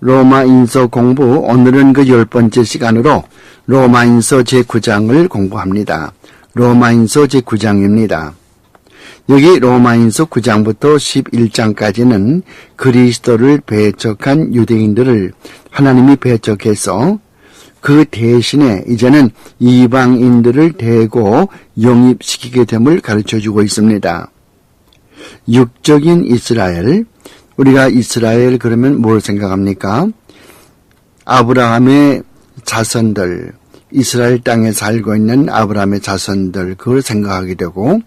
로마인서 공부, 오늘은 그 10번째 시간으로 로마인서 제9장을 공부합니다. 로마인서 제9장입니다. 여기 로마인서 9장부터 11장까지는 그리스도를 배척한 유대인들을 하나님이 배척해서 그 대신에 이제는 이방인들을 대고 영입시키게 됨을 가르쳐주고 있습니다. 육적인 이스라엘, 우리가 이스라엘 그러면 뭘 생각합니까? 아브라함의 자손들, 이스라엘 땅에 살고 있는 아브라함의 자손들, 그걸 생각하게 되고,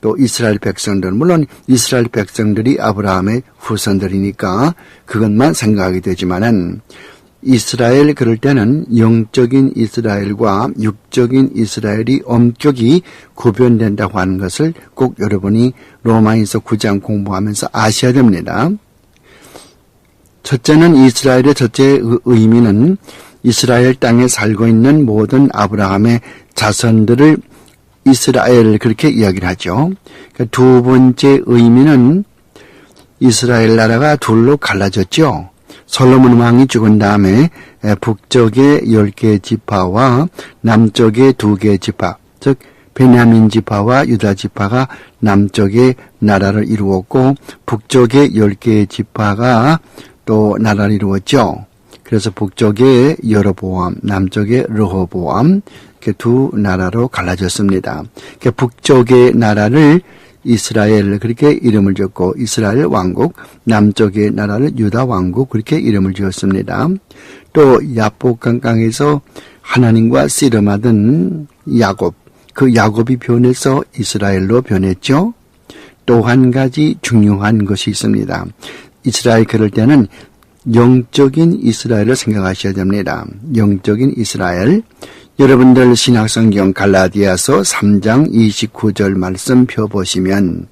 또 이스라엘 백성들, 물론 이스라엘 백성들이 아브라함의 후손들이니까 그것만 생각하게 되지만은, 이스라엘 그럴 때는 영적인 이스라엘과 육적인 이스라엘이 엄격히 구별된다고 하는 것을 꼭 여러분이 로마인서 9장 공부하면서 아셔야 됩니다. 첫째는 이스라엘의 첫째 의미는 이스라엘 땅에 살고 있는 모든 아브라함의 자손들을 이스라엘 그렇게 이야기를 하죠. 두 번째 의미는 이스라엘 나라가 둘로 갈라졌죠. 솔로몬 왕이 죽은 다음에 북쪽의 10개 지파와 남쪽의 2개 지파, 즉 베냐민 지파와 유다 지파가 남쪽의 나라를 이루었고 북쪽의 10개 지파가 또 나라를 이루었죠. 그래서 북쪽의 여로보암, 남쪽의 르호보암, 이렇게 두 나라로 갈라졌습니다. 북쪽의 나라를 이스라엘 그렇게 이름을 지었고 이스라엘 왕국, 남쪽의 나라를 유다 왕국 그렇게 이름을 지었습니다. 또 야복강강에서 하나님과 씨름하던 야곱, 그 야곱이 변해서 이스라엘로 변했죠. 또 한 가지 중요한 것이 있습니다. 이스라엘 그럴 때는 영적인 이스라엘을 생각하셔야 됩니다. 영적인 이스라엘. 여러분들 신약성경 갈라디아서 3장 29절 말씀 펴보시면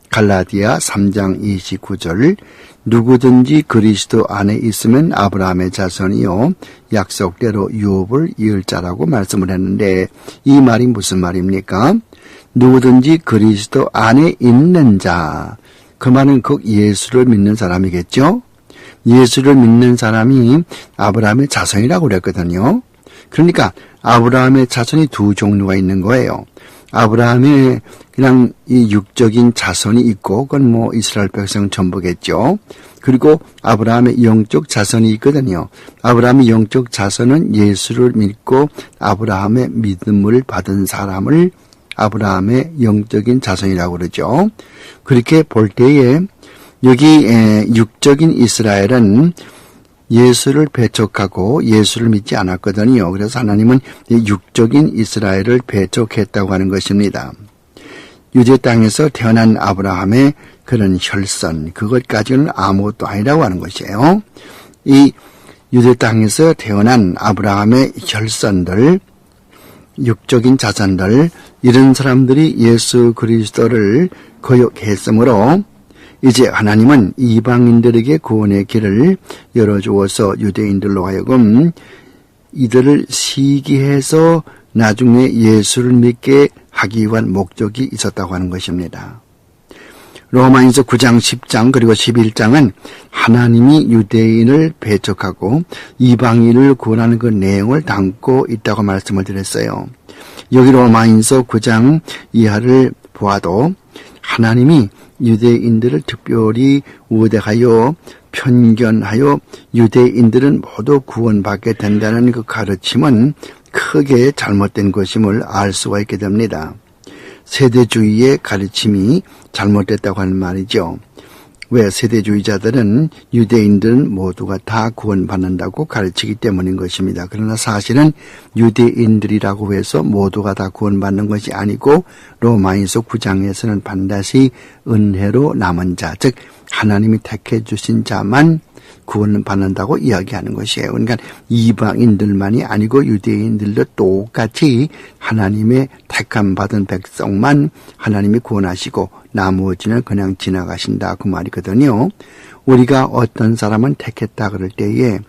갈라디아 3장 29절 누구든지 그리스도 안에 있으면 아브라함의 자손이요 약속대로 유업을 이을 자라고 말씀을 했는데 이 말이 무슨 말입니까? 누구든지 그리스도 안에 있는 자, 그 말은 곧 예수를 믿는 사람이겠죠? 예수를 믿는 사람이 아브라함의 자손이라고 그랬거든요. 그러니까 아브라함의 자손이 두 종류가 있는 거예요. 아브라함의 그냥 이 육적인 자손이 있고 그건 뭐 이스라엘 백성 전부겠죠. 그리고 아브라함의 영적 자손이 있거든요. 아브라함의 영적 자손은 예수를 믿고 아브라함의 믿음을 받은 사람을 아브라함의 영적인 자손이라고 그러죠. 그렇게 볼 때에 여기 육적인 이스라엘은 예수를 배척하고 예수를 믿지 않았거든요. 그래서 하나님은 육적인 이스라엘을 배척했다고 하는 것입니다. 유대 땅에서 태어난 아브라함의 그런 혈선, 그것까지는 아무것도 아니라고 하는 것이에요. 이 유대 땅에서 태어난 아브라함의 혈선들, 육적인 자손들, 이런 사람들이 예수 그리스도를 거역했으므로 이제 하나님은 이방인들에게 구원의 길을 열어주어서 유대인들로 하여금 이들을 시기해서 나중에 예수를 믿게 하기 위한 목적이 있었다고 하는 것입니다. 로마인서 9장, 10장 그리고 11장은 하나님이 유대인을 배척하고 이방인을 구원하는 그 내용을 담고 있다고 말씀을 드렸어요. 여기 로마인서 9장 이하를 보아도 하나님이 유대인들을 특별히 우대하여 편견하여 유대인들은 모두 구원받게 된다는 그 가르침은 크게 잘못된 것임을 알 수가 있게 됩니다. 세대주의의 가르침이 잘못됐다고 하는 말이죠. 왜? 세대주의자들은 유대인들은 모두가 다 구원받는다고 가르치기 때문인 것입니다. 그러나 사실은 유대인들이라고 해서 모두가 다 구원받는 것이 아니고 로마인서 9장에서는 반드시 은혜로 남은 자, 즉 하나님이 택해 주신 자만 구원을 받는다고 이야기하는 것이에요. 그러니까 이방인들만이 아니고 유대인들도 똑같이 하나님의 택함 받은 백성만 하나님이 구원하시고 나머지는 그냥 지나가신다 그 말이거든요. 우리가 어떤 사람은 택했다 그럴 때에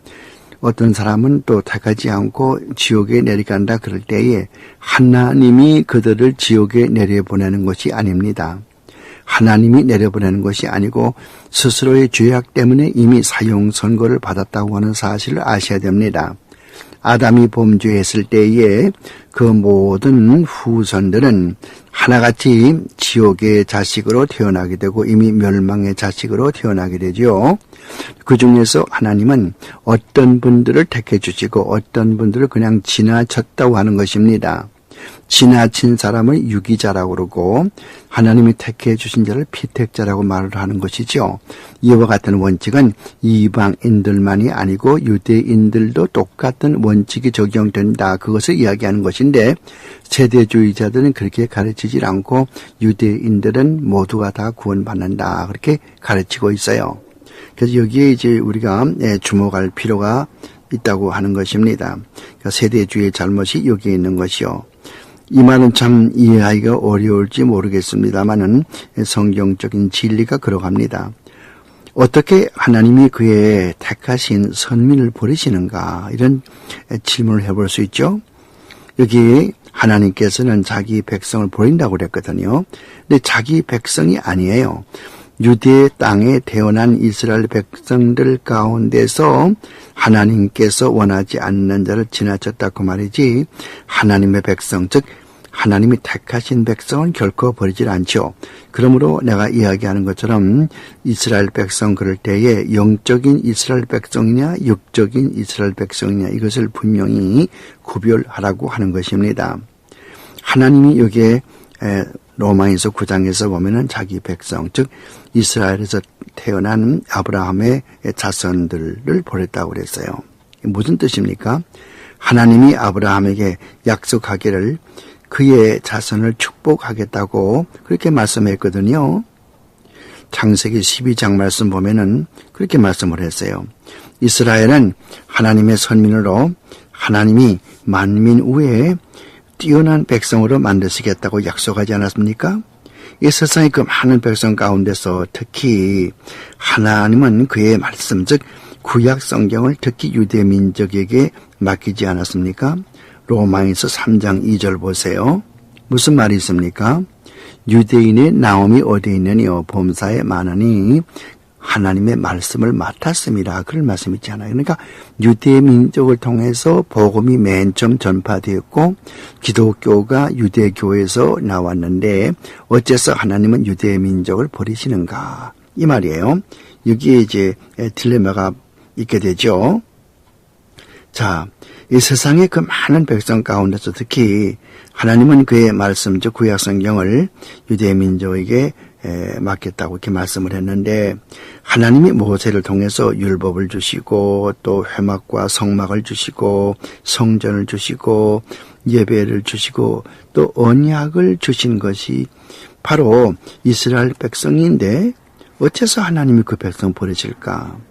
어떤 사람은 또 택하지 않고 지옥에 내려간다 그럴 때에 하나님이 그들을 지옥에 내려보내는 것이 아닙니다. 하나님이 내려보내는 것이 아니고 스스로의 죄악 때문에 이미 사형 선고를 받았다고 하는 사실을 아셔야 됩니다. 아담이 범죄했을 때에 그 모든 후손들은 하나같이 지옥의 자식으로 태어나게 되고 이미 멸망의 자식으로 태어나게 되죠. 그 중에서 하나님은 어떤 분들을 택해 주시고 어떤 분들을 그냥 지나쳤다고 하는 것입니다. 지나친 사람을 유기자라고 그러고 하나님이 택해 주신 자를 피택자라고 말을 하는 것이죠. 이와 같은 원칙은 이방인들만이 아니고 유대인들도 똑같은 원칙이 적용된다. 그것을 이야기하는 것인데 세대주의자들은 그렇게 가르치질 않고 유대인들은 모두가 다 구원받는다. 그렇게 가르치고 있어요. 그래서 여기에 이제 우리가 주목할 필요가 있다고 하는 것입니다. 그러니까 세대주의의 잘못이 여기에 있는 것이요. 이 말은 참 이해하기가 어려울지 모르겠습니다만은 성경적인 진리가 그러합니다. 어떻게 하나님이 그의 택하신 선민을 버리시는가 이런 질문을 해볼 수 있죠. 여기 하나님께서는 자기 백성을 버린다고 그랬거든요. 근데 자기 백성이 아니에요. 유대 땅에 태어난 이스라엘 백성들 가운데서 하나님께서 원하지 않는 자를 지나쳤다고 말이지 하나님의 백성 즉 하나님이 택하신 백성은 결코 버리질 않죠. 그러므로 내가 이야기하는 것처럼 이스라엘 백성 그럴 때에 영적인 이스라엘 백성이냐 육적인 이스라엘 백성이냐 이것을 분명히 구별하라고 하는 것입니다. 하나님이 여기에 로마인서 9장에서 보면은 자기 백성 즉 이스라엘에서 태어난 아브라함의 자손들을 버렸다고 그랬어요. 무슨 뜻입니까? 하나님이 아브라함에게 약속하기를 그의 자손을 축복하겠다고 그렇게 말씀했거든요. 창세기 12장 말씀 보면은 그렇게 말씀을 했어요. 이스라엘은 하나님의 선민으로 하나님이 만민 위에 뛰어난 백성으로 만드시겠다고 약속하지 않았습니까? 이 세상의 그 많은 백성 가운데서 특히 하나님은 그의 말씀 즉 구약 성경을 특히 유대 민족에게 맡기지 않았습니까? 로마인서 3장 2절 보세요. 무슨 말이 있습니까? 유대인의 나옴이 어디 있느냐 범사에 많으니 하나님의 말씀을 맡았습니다. 그런 말씀 있잖아요. 그러니까 유대 민족을 통해서 복음이 맨 처음 전파되었고 기독교가 유대교에서 나왔는데 어째서 하나님은 유대 민족을 버리시는가 이 말이에요. 여기에 이제 딜레마가 있게 되죠. 자, 이 세상의 그 많은 백성 가운데서 특히 하나님은 그의 말씀 즉 구약 성경을 유대 민족에게 맡겼다고 이렇게 말씀을 했는데 하나님이 모세를 통해서 율법을 주시고 또 회막과 성막을 주시고 성전을 주시고 예배를 주시고 또 언약을 주신 것이 바로 이스라엘 백성인데 어째서 하나님이 그 백성 버리실까?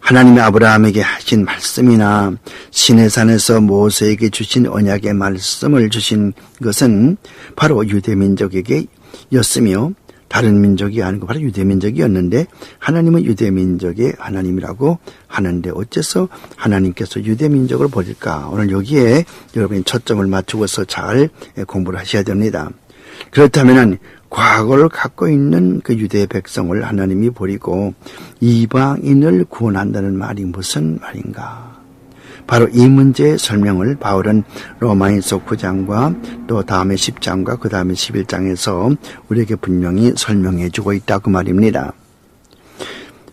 하나님이 아브라함에게 하신 말씀이나 시내산에서 모세에게 주신 언약의 말씀을 주신 것은 바로 유대민족에게 였으며 다른 민족이 아니고 바로 유대민족이었는데 하나님은 유대민족의 하나님이라고 하는데 어째서 하나님께서 유대민족을 버릴까? 오늘 여기에 여러분이 초점을 맞추고서 잘 공부를 하셔야 됩니다. 그렇다면 과거를 갖고 있는 그 유대 백성을 하나님이 버리고 이방인을 구원한다는 말이 무슨 말인가? 바로 이 문제의 설명을 바울은 로마인서 9장과 또 다음에 10장과 그 다음에 11장에서 우리에게 분명히 설명해 주고 있다고 말입니다.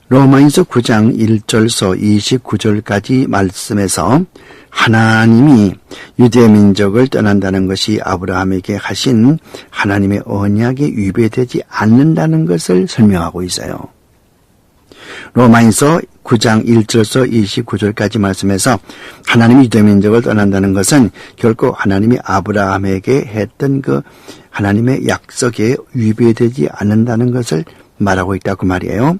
로마인서 9장 1절서 29절까지 말씀에서 하나님이 유대민족을 떠난다는 것이 아브라함에게 하신 하나님의 언약에 위배되지 않는다는 것을 설명하고 있어요. 로마인서 9장 1절서 29절까지 말씀에서 하나님이 유대민족을 떠난다는 것은 결코 하나님이 아브라함에게 했던 그 하나님의 약속에 위배되지 않는다는 것을 말하고 있다고 말이에요.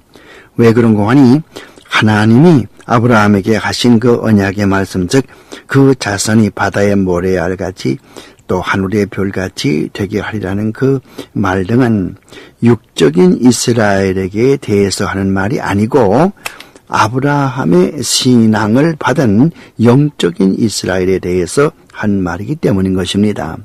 왜 그런가 하니 하나님이 아브라함에게 하신 그 언약의 말씀 즉 그 자손이 바다의 모래알같이 또 하늘의 별같이 되게 하리라는 그 말 등은 육적인 이스라엘에게 대해서 하는 말이 아니고 아브라함의 신앙을 받은 영적인 이스라엘에 대해서 한 말이기 때문인 것입니다.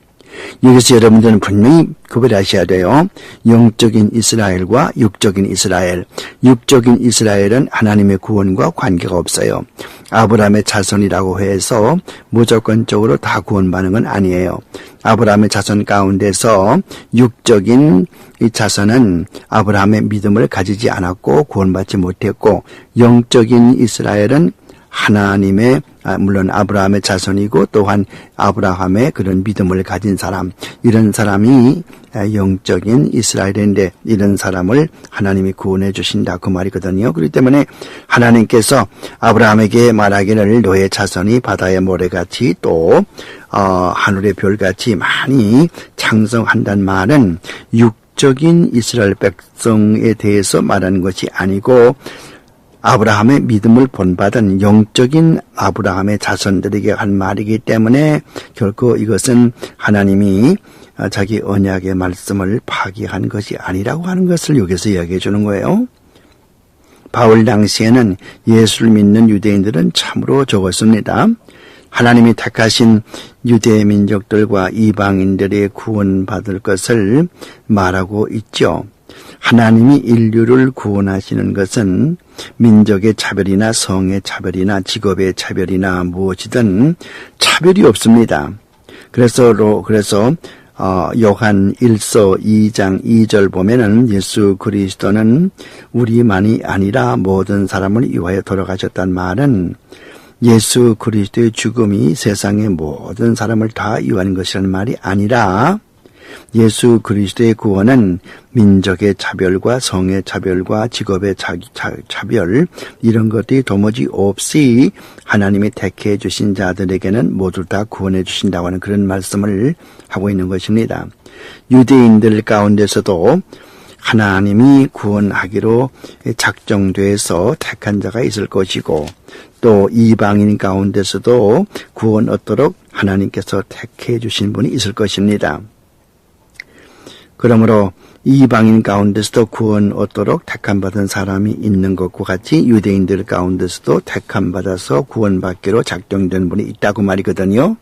여기서 여러분들은 분명히 구별하셔야 돼요. 영적인 이스라엘과 육적인 이스라엘. 육적인 이스라엘은 하나님의 구원과 관계가 없어요. 아브라함의 자손이라고 해서 무조건적으로 다 구원받는 건 아니에요. 아브라함의 자손 가운데서 육적인 이 자손은 아브라함의 믿음을 가지지 않았고 구원받지 못했고, 영적인 이스라엘은 하나님의 물론 아브라함의 자손이고 또한 아브라함의 그런 믿음을 가진 사람, 이런 사람이 영적인 이스라엘인데 이런 사람을 하나님이 구원해 주신다, 그 말이거든요. 그렇기 때문에 하나님께서 아브라함에게 말하기를 너의 자손이 바다의 모래같이 또 하늘의 별같이 많이 창성한다는 말은 육적인 이스라엘 백성에 대해서 말하는 것이 아니고 아브라함의 믿음을 본받은 영적인 아브라함의 자손들에게 한 말이기 때문에 결코 이것은 하나님이 자기 언약의 말씀을 파기한 것이 아니라고 하는 것을 여기서 이야기해 주는 거예요. 바울 당시에는 예수를 믿는 유대인들은 참으로 적었습니다. 하나님이 택하신 유대 민족들과 이방인들의 구원받을 것을 말하고 있죠. 하나님이 인류를 구원하시는 것은 민족의 차별이나 성의 차별이나 직업의 차별이나 무엇이든 차별이 없습니다. 그래서 요한 1서 2장 2절 보면은 예수 그리스도는 우리만이 아니라 모든 사람을 위하여 돌아가셨단 말은 예수 그리스도의 죽음이 세상의 모든 사람을 다 위하는 것이라는 말이 아니라 예수 그리스도의 구원은 민족의 차별과 성의 차별과 직업의 차별, 이런 것들이 도무지 없이 하나님이 택해 주신 자들에게는 모두 다 구원해 주신다고 하는 그런 말씀을 하고 있는 것입니다. 유대인들 가운데서도 하나님이 구원하기로 작정돼서 택한 자가 있을 것이고, 또 이방인 가운데서도 구원 얻도록 하나님께서 택해 주신 분이 있을 것입니다. 그러므로 이방인 가운데서도 구원 얻도록 택함받은 사람이 있는 것과 같이 유대인들 가운데서도 택함받아서 구원받기로 작정된 분이 있다고 말이거든요.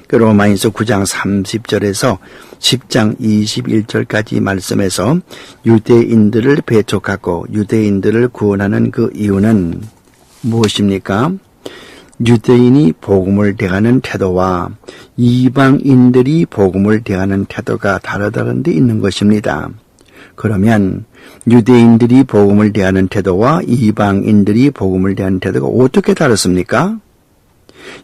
그 로마인서 9장 30절에서 10장 21절까지 말씀에서 유대인들을 배척하고 유대인들을 구원하는 그 이유는 무엇입니까? 유대인이 복음을 대하는 태도와 이방인들이 복음을 대하는 태도가 다르다는 데 있는 것입니다. 그러면 유대인들이 복음을 대하는 태도와 이방인들이 복음을 대하는 태도가 어떻게 다르습니까?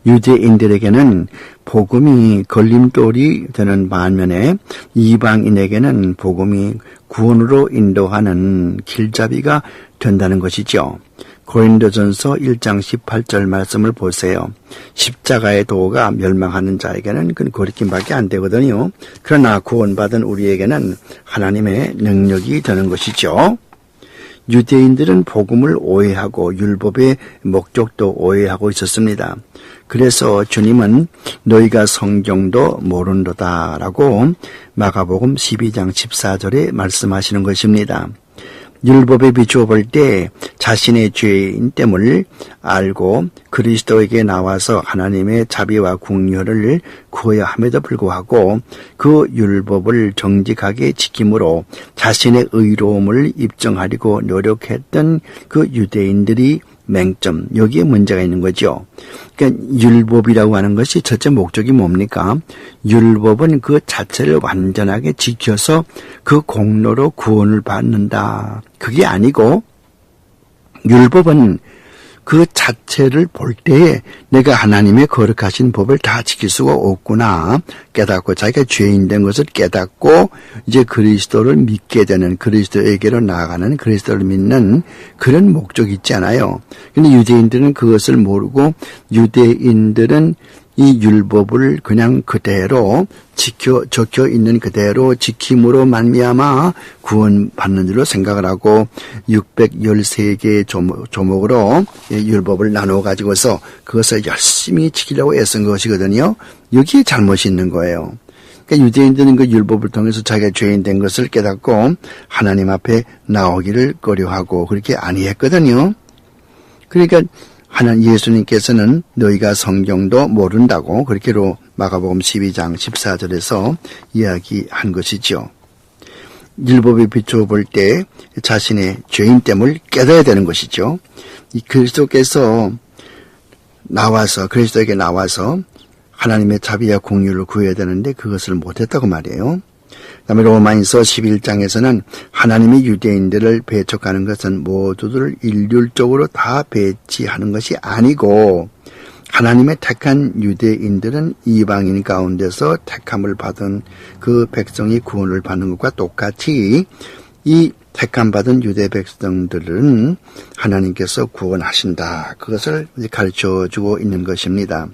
유대인들에게는 복음이 걸림돌이 되는 반면에 이방인에게는 복음이 구원으로 인도하는 길잡이가 된다는 것이죠. 고린도전서 1장 18절 말씀을 보세요. 십자가의 도가 멸망하는 자에게는 그건 거리낌밖에 안 되거든요. 그러나 구원받은 우리에게는 하나님의 능력이 되는 것이죠. 유대인들은 복음을 오해하고 율법의 목적도 오해하고 있었습니다. 그래서 주님은 너희가 성경도 모른도다라고 마가복음 12장 14절에 말씀하시는 것입니다. 율법에 비추어 볼 때 자신의 죄인됨을 알고 그리스도에게 나와서 하나님의 자비와 궁휼을 구해야 함에도 불구하고 그 율법을 정직하게 지킴으로 자신의 의로움을 입증하려고 노력했던 그 유대인들이 맹점, 여기에 문제가 있는 거죠. 그러니까 율법이라고 하는 것이 첫째 목적이 뭡니까? 율법은 그 자체를 완전하게 지켜서 그 공로로 구원을 받는다. 그게 아니고 율법은 그 자체를 볼 때에 내가 하나님의 거룩하신 법을 다 지킬 수가 없구나 깨닫고 자기가 죄인 된 것을 깨닫고 이제 그리스도를 믿게 되는, 그리스도에게로 나아가는, 그리스도를 믿는 그런 목적이 있잖아요. 근데 유대인들은 그것을 모르고 유대인들은 이 율법을 그냥 그대로 적혀 있는 그대로 지킴으로 말미암아 구원받는 줄로 생각을 하고 613개의 조목으로 율법을 나누어 가지고서 그것을 열심히 지키려고 애쓴 것이거든요. 여기에 잘못이 있는 거예요. 그러니까 유대인들은 그 율법을 통해서 자기가 죄인 된 것을 깨닫고 하나님 앞에 나오기를 꺼려하고 그렇게 아니했거든요. 그러니까 예수님께서는 너희가 성경도 모른다고 그렇게 마가복음 12장 14절에서 이야기한 것이죠. 율법에 비추어 볼 때 자신의 죄인됨을 깨달아야 되는 것이죠. 이 그리스도에게 나와서 하나님의 자비와 공의를 구해야 되는데 그것을 못했다고 말이에요. 그다음에 로마인서 11장에서는 하나님이 유대인들을 배척하는 것은 모두들 일률적으로 다 배치하는 것이 아니고 하나님의 택한 유대인들은 이방인 가운데서 택함을 받은 그 백성이 구원을 받는 것과 똑같이 이 택함 받은 유대 백성들은 하나님께서 구원하신다. 그것을 가르쳐주고 있는 것입니다.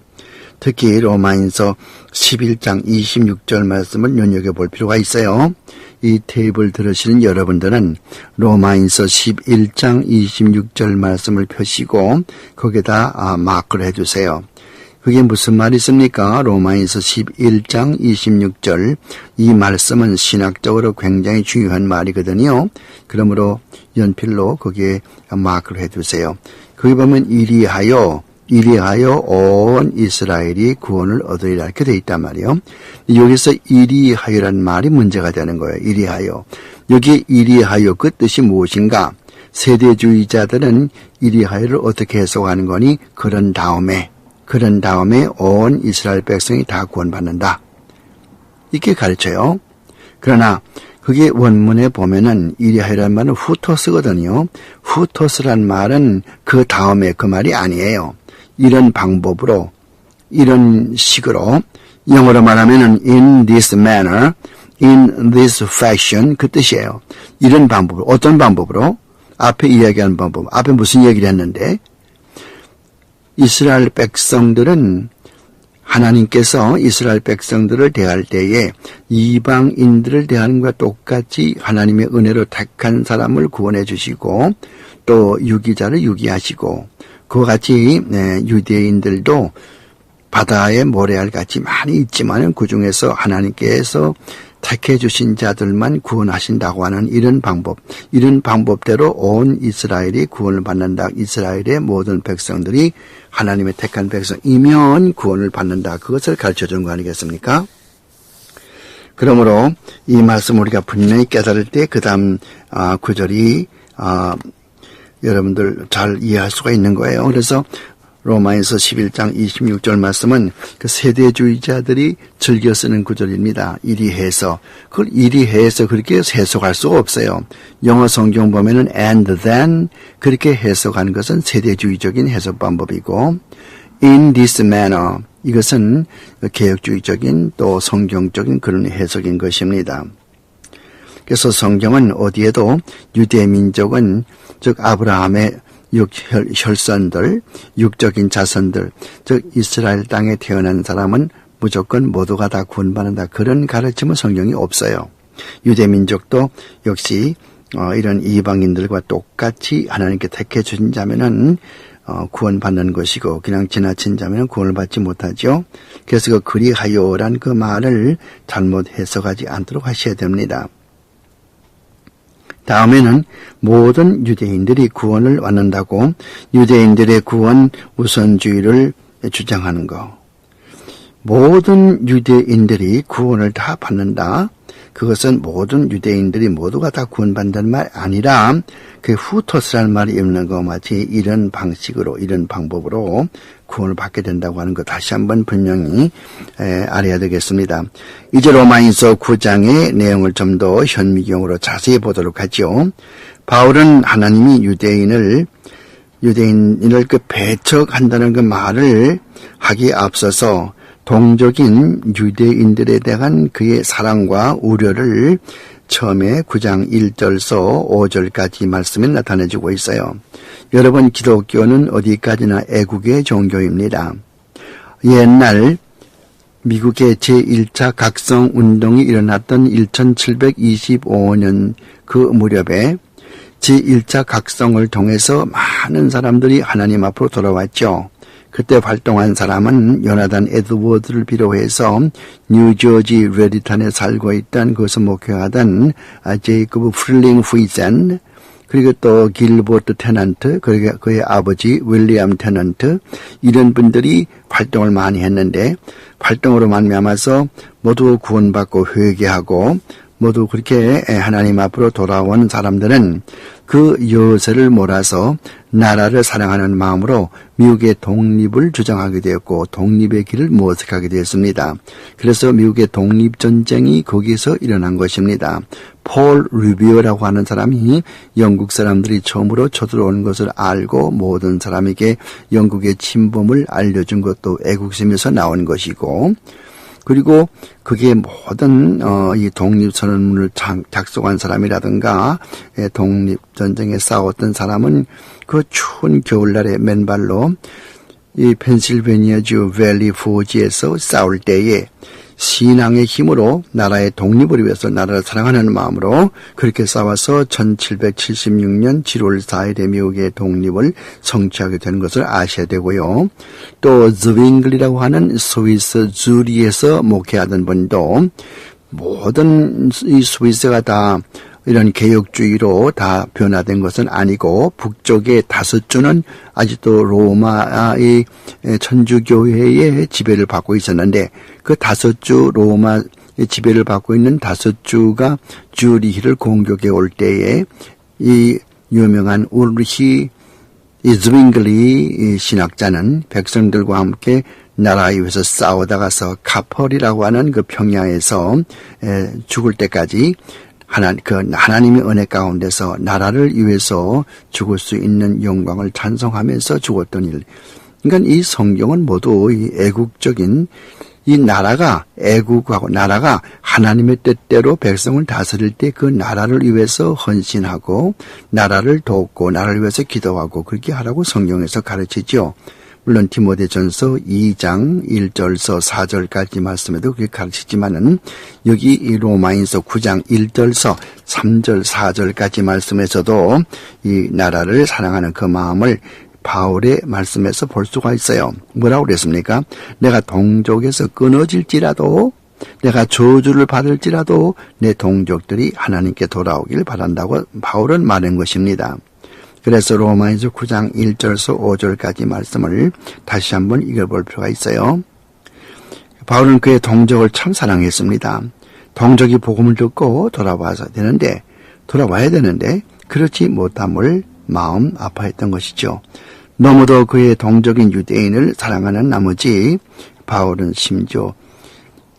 특히 로마인서 11장 26절 말씀을 눈여겨볼 필요가 있어요. 이 테이프를 들으시는 여러분들은 로마인서 11장 26절 말씀을 펴시고 거기에다 마크를 해주세요. 그게 무슨 말이 있습니까? 로마인서 11장 26절 이 말씀은 신학적으로 굉장히 중요한 말이거든요. 그러므로 연필로 거기에 마크를 해주세요. 거기 보면 이리하여 온 이스라엘이 구원을 얻으리라 이렇게 되어 있단 말이에요. 여기서 이리하여란 말이 문제가 되는 거예요. 이리하여. 여기 이리하여 그 뜻이 무엇인가? 세대주의자들은 이리하여를 어떻게 해석하는 거니? 그런 다음에 온 이스라엘 백성이 다 구원받는다. 이렇게 가르쳐요. 그러나 그게 원문에 보면은 이리하여란 말은 후토스거든요. 후토스란 말은 그 다음에 그 말이 아니에요. 이런 방법으로, 이런 식으로, 영어로 말하면은 in this manner, in this fashion 그 뜻이에요. 이런 방법으로, 어떤 방법으로? 앞에 이야기한 방법, 앞에 무슨 얘기를 했는데 이스라엘 백성들은 하나님께서 이스라엘 백성들을 대할 때에 이방인들을 대하는 것과 똑같이 하나님의 은혜로 택한 사람을 구원해 주시고 또 유기자를 유기하시고 그와 같이 유대인들도 바다의 모래알 같이 많이 있지만 그 중에서 하나님께서 택해 주신 자들만 구원하신다고 하는 이런 방법대로 온 이스라엘이 구원을 받는다. 이스라엘의 모든 백성들이 하나님의 택한 백성이면 구원을 받는다. 그것을 가르쳐주는 거 아니겠습니까? 그러므로 이 말씀 우리가 분명히 깨달을 때 그 다음 구절이 여러분들 잘 이해할 수가 있는 거예요. 그래서 로마에서 11장 26절 말씀은 그 세대주의자들이 즐겨 쓰는 구절입니다. 이리해서. 그걸 이리해서 그렇게 해석할 수가 없어요. 영어 성경 보면은 and then 그렇게 해석하는 것은 세대주의적인 해석 방법이고 in this manner 이것은 개혁주의적인 또 성경적인 그런 해석인 것입니다. 그래서 성경은 어디에도 유대 민족은 즉 아브라함의 혈선들, 육적인 자손들, 즉 이스라엘 땅에 태어난 사람은 무조건 모두가 다 구원받는다. 그런 가르침은 성경이 없어요. 유대민족도 역시 이런 이방인들과 똑같이 하나님께 택해 주신 자면은 구원받는 것이고 그냥 지나친 자면은 구원을 받지 못하죠. 그래서 그 그리하여란 그 말을 잘못 해석하지 않도록 하셔야 됩니다. 다음에는 모든 유대인들이 구원을 받는다고 유대인들의 구원 우선주의를 주장하는 거. 모든 유대인들이 구원을 다 받는다. 그것은 모든 유대인들이 모두가 다 구원받는다는 말이 아니라 그 후토스라는 말이 있는 것 마치 이런 방식으로 이런 방법으로 구원을 받게 된다고 하는 것 다시 한번 분명히 알아야 되겠습니다. 이제 로마인서 9장의 내용을 좀 더 현미경으로 자세히 보도록 하죠. 바울은 하나님이 유대인을 그 배척한다는 그 말을 하기에 앞서서 동족인 유대인들에 대한 그의 사랑과 우려를 처음에 9장 1절서 5절까지 말씀에 나타내주고 있어요. 여러분, 기독교는 어디까지나 애국의 종교입니다. 옛날 미국의 제1차 각성운동이 일어났던 1725년 그 무렵에 제1차 각성을 통해서 많은 사람들이 하나님 앞으로 돌아왔죠. 그때 활동한 사람은 요나단 에드워드를 비롯해서 뉴저지 레디탄에 살고 있던 그것을 목회하던 제이커브 프릴링 후이센 그리고 또 길버트 테넌트, 그리고 그의 아버지 윌리엄 테넌트, 이런 분들이 활동을 많이 했는데, 활동으로 말미암아서 모두 구원받고 회개하고 모두 그렇게 하나님 앞으로 돌아온 사람들은 그 여세를 몰아서 나라를 사랑하는 마음으로 미국의 독립을 주장하게 되었고 독립의 길을 모색하게 되었습니다. 그래서 미국의 독립전쟁이 거기서 일어난 것입니다. 폴 루비오라고 하는 사람이 영국 사람들이 처음으로 쳐들어온 것을 알고 모든 사람에게 영국의 침범을 알려준 것도 애국심에서 나온 것이고, 그리고 그게 모든 이 독립선언문을 작성한 사람이라든가 독립전쟁에 싸웠던 사람은 그 추운 겨울날에 맨발로 이 펜실베니아주 밸리 포지에서 싸울 때에 신앙의 힘으로 나라의 독립을 위해서 나라를 사랑하는 마음으로 그렇게 싸워서 1776년 7월 4일에 미국의 독립을 성취하게 되는 것을 아셔야 되고요. 또 zwingli라고 하는 스위스 주리에서 목회하던 분도 모든 이 스위스가 다 이런 개혁주의로 다 변화된 것은 아니고 북쪽의 5주는 아직도 로마의 천주교회의 지배를 받고 있었는데 그 5주 로마의 지배를 받고 있는 5주가 주리히를 공격해 올 때에 이 유명한 울리히 zwingli 신학자는 백성들과 함께 나라 위해서 싸우다가서 카펄이라고 하는 그 평야에서 죽을 때까지 하나님의 은혜 가운데서 나라를 위해서 죽을 수 있는 영광을 찬송하면서 죽었던 일. 그러니까 이 성경은 모두 이 애국적인 이 나라가 애국하고 나라가 하나님의 뜻대로 백성을 다스릴 때 그 나라를 위해서 헌신하고 나라를 돕고 나라를 위해서 기도하고 그렇게 하라고 성경에서 가르치죠. 물론 디모데전서 2장 1절서 4절까지 말씀에도 그렇게 가르치지만은 여기 이 로마인서 9장 1절서 3절 4절까지 말씀에서도 이 나라를 사랑하는 그 마음을 바울의 말씀에서 볼 수가 있어요. 뭐라고 그랬습니까? 내가 동족에서 끊어질지라도 내가 저주를 받을지라도 내 동족들이 하나님께 돌아오길 바란다고 바울은 말한 것입니다. 그래서 로마인서 9장 1절에서 5절까지 말씀을 다시 한번 읽어볼 필요가 있어요. 바울은 그의 동족을 참 사랑했습니다. 동족이 복음을 듣고 돌아와야 되는데 그렇지 못함을 마음 아파했던 것이죠. 너무도 그의 동족인 유대인을 사랑하는 나머지 바울은 심지어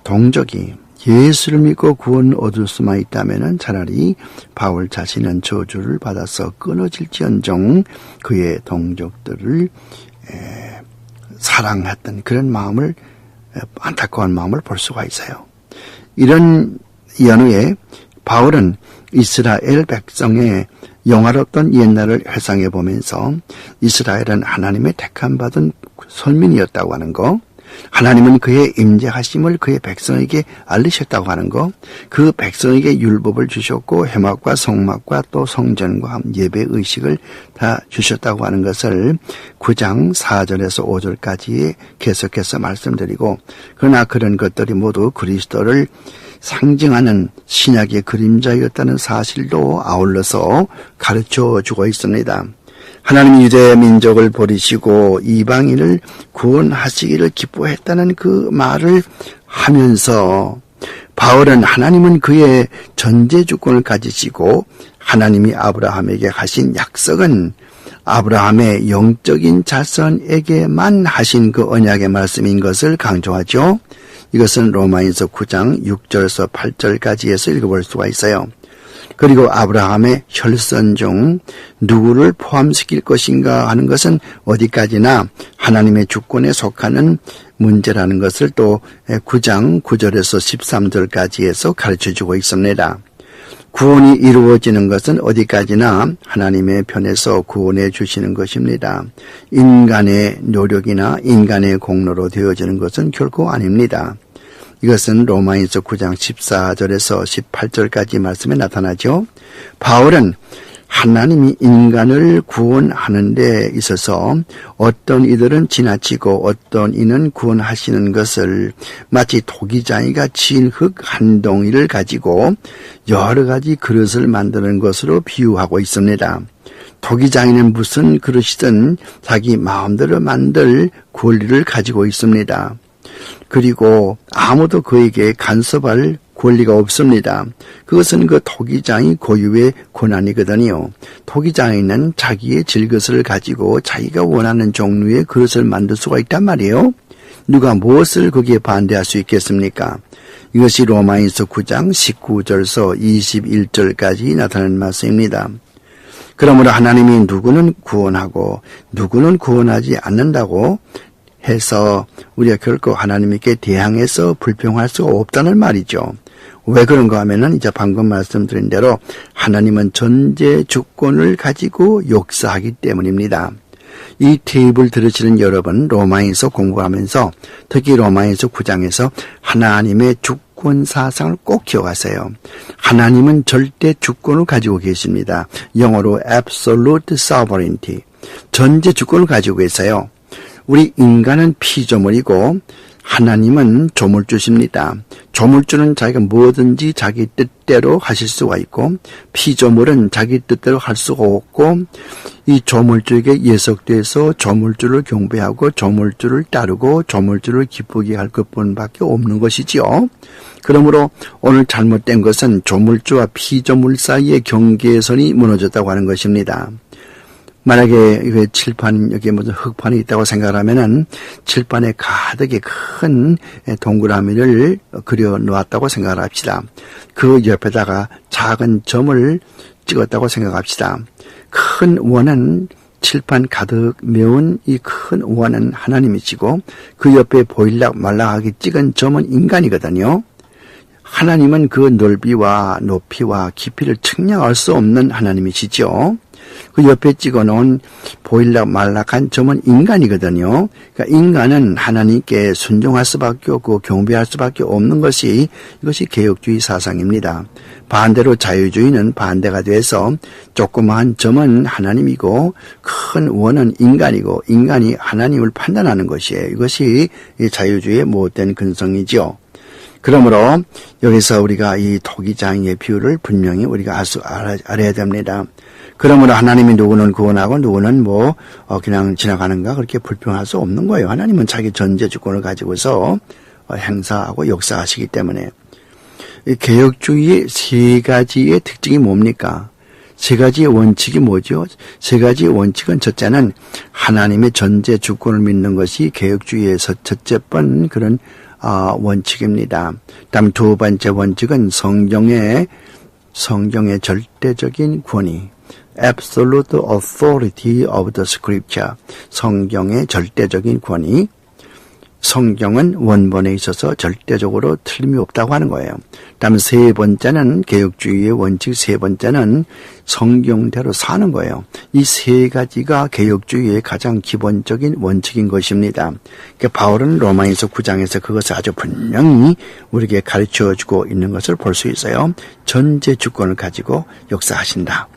동족이 예수를 믿고 구원 얻을 수만 있다면 차라리 바울 자신은 저주를 받아서 끊어질지언정 그의 동족들을 사랑했던 그런 마음을 안타까운 마음을 볼 수가 있어요. 이런 연후에 바울은 이스라엘 백성의 영화롭던 옛날을 회상해 보면서 이스라엘은 하나님의 택함 받은 선민이었다고 하는 거, 하나님은 그의 임재하심을 그의 백성에게 알리셨다고 하는 것, 그 백성에게 율법을 주셨고 해막과 성막과 또 성전과 예배 의식을 다 주셨다고 하는 것을 9장 4절에서 5절까지 계속해서 말씀드리고, 그러나 그런 것들이 모두 그리스도를 상징하는 신약의 그림자였다는 사실도 아울러서 가르쳐주고 있습니다. 하나님이 유대 민족을 버리시고 이방인을 구원하시기를 기뻐했다는 그 말을 하면서 바울은 하나님은 그의 전제 주권을 가지시고 하나님이 아브라함에게 하신 약속은 아브라함의 영적인 자손에게만 하신 그 언약의 말씀인 것을 강조하죠. 이것은 로마인서 9장 6절에서 8절까지에서 읽어볼 수가 있어요. 그리고 아브라함의 혈선 중 누구를 포함시킬 것인가 하는 것은 어디까지나 하나님의 주권에 속하는 문제라는 것을 또 9장 9절에서 13절까지에서 가르쳐주고 있습니다. 구원이 이루어지는 것은 어디까지나 하나님의 편에서 구원해 주시는 것입니다. 인간의 노력이나 인간의 공로로 되어지는 것은 결코 아닙니다. 이것은 로마인서 9장 14절에서 18절까지 말씀에 나타나죠. 바울은 하나님이 인간을 구원하는 데 있어서 어떤 이들은 지나치고 어떤 이는 구원하시는 것을 마치 토기장이가 지은 흙 한 덩이를 가지고 여러 가지 그릇을 만드는 것으로 비유하고 있습니다. 토기장이는 무슨 그릇이든 자기 마음대로 만들 권리를 가지고 있습니다. 그리고 아무도 그에게 간섭할 권리가 없습니다. 그것은 그 토기장이 고유의 권한이거든요. 토기장이는 자기의 질것을 가지고 자기가 원하는 종류의 그릇을 만들 수가 있단 말이에요. 누가 무엇을 거기에 반대할 수 있겠습니까? 이것이 로마인서 9장 19절서 21절까지 나타나는 말씀입니다. 그러므로 하나님이 누구는 구원하고 누구는 구원하지 않는다고 해서 우리가 결코 하나님께 대항해서 불평할 수가 없다는 말이죠. 왜 그런가 하면은 이제 방금 말씀드린 대로 하나님은 전제 주권을 가지고 역사하기 때문입니다. 이 테이블 들으시는 여러분, 로마인서 공부하면서 특히 로마인서 9장에서 하나님의 주권 사상을 꼭 기억하세요. 하나님은 절대 주권을 가지고 계십니다. 영어로 absolute sovereignty, 전제 주권을 가지고 계세요. 우리 인간은 피조물이고 하나님은 조물주십니다. 조물주는 자기가 뭐든지 자기 뜻대로 하실 수가 있고 피조물은 자기 뜻대로 할 수가 없고 이 조물주에게 예속돼서 조물주를 경배하고 조물주를 따르고 조물주를 기쁘게 할 것뿐밖에 없는 것이지요. 그러므로 오늘 잘못된 것은 조물주와 피조물 사이의 경계선이 무너졌다고 하는 것입니다. 만약에 칠판, 여기에 무슨 흙판이 있다고 생각하면은 칠판에 가득히 큰 동그라미를 그려 놓았다고 생각을 합시다. 그 옆에다가 작은 점을 찍었다고 생각합시다. 큰 원은 칠판 가득 메운 이 큰 원은 하나님이시고 그 옆에 보일락 말락하게 찍은 점은 인간이거든요. 하나님은 그 넓이와 높이와 깊이를 측량할 수 없는 하나님이시죠. 그 옆에 찍어놓은 보일락 말락한 점은 인간이거든요. 그러니까 인간은 하나님께 순종할 수밖에 없고 경배할 수밖에 없는 것이 이것이 개혁주의 사상입니다. 반대로 자유주의는 반대가 돼서 조그마한 점은 하나님이고 큰 원은 인간이고 인간이 하나님을 판단하는 것이에요. 이것이 자유주의의 못된 근성이죠. 그러므로 여기서 우리가 이 토기장의 비유를 분명히 우리가 알아야 됩니다. 그러므로 하나님이 누구는 구원하고 누구는 그냥 지나가는가 그렇게 불평할 수 없는 거예요. 하나님은 자기 전제 주권을 가지고서 행사하고 역사하시기 때문에. 이 개혁주의의 세 가지의 특징이 뭡니까? 세 가지의 원칙이 뭐죠? 세 가지의 원칙은 첫째는 하나님의 전제 주권을 믿는 것이 개혁주의에서 첫째 번 그런 원칙입니다. 다음 두 번째 원칙은 성경의 절대적인 권위, absolute authority of the scripture, 성경의 절대적인 권위. 성경은 원본에 있어서 절대적으로 틀림이 없다고 하는 거예요. 다음 세 번째는 개혁주의의 원칙 세 번째는 성경대로 사는 거예요. 이 세 가지가 개혁주의의 가장 기본적인 원칙인 것입니다. 그러니까 바울은 로마인서 9장에서 그것을 아주 분명히 우리에게 가르쳐주고 있는 것을 볼 수 있어요. 전제 주권을 가지고 역사하신다.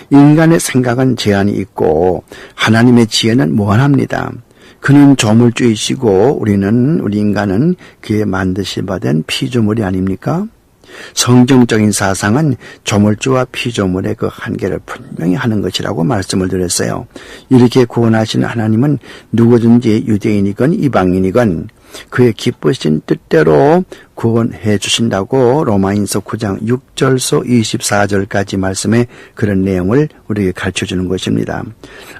인간의 생각은 제한이 있고 하나님의 지혜는 무한합니다. 그는 조물주이시고 우리 인간은 그의 만드신 바 된 피조물이 아닙니까? 성경적인 사상은 조물주와 피조물의 그 한계를 분명히 하는 것이라고 말씀을 드렸어요. 이렇게 구원하시는 하나님은 누구든지 유대인이건 이방인이건 그의 기쁘신 뜻대로 구원해 주신다고 로마인서 9장 6절서 24절까지 말씀에 그런 내용을 우리에게 가르쳐주는 것입니다.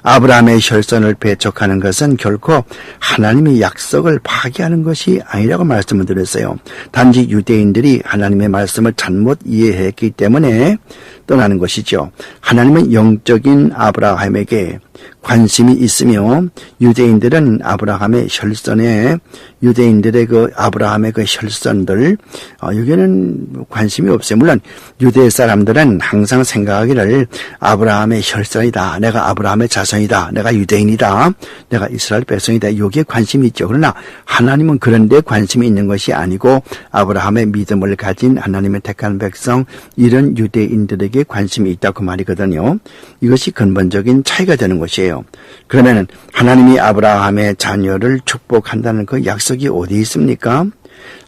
아브라함의 혈선을 배척하는 것은 결코 하나님의 약속을 파기하는 것이 아니라고 말씀을 드렸어요. 단지 유대인들이 하나님의 말씀을 잘못 이해했기 때문에 떠나는 것이죠. 하나님은 영적인 아브라함에게 관심이 있으며 유대인들은 아브라함의 혈선에 유대인들의 그 아브라함의 그 혈선들 여기에는 관심이 없어요. 물론 유대 사람들은 항상 생각하기를 아브라함의 혈선이다. 내가 아브라함의 자손이다. 내가 유대인이다. 내가 이스라엘 백성이다. 여기에 관심이 있죠. 그러나 하나님은 그런 데 관심이 있는 것이 아니고 아브라함의 믿음을 가진 하나님의 택한 백성 이런 유대인들에게 관심이 있다고 말이거든요. 이것이 근본적인 차이가 되는 것이에요. 그러면 하나님이 아브라함의 자녀를 축복한다는 그 약속이 어디 있습니까?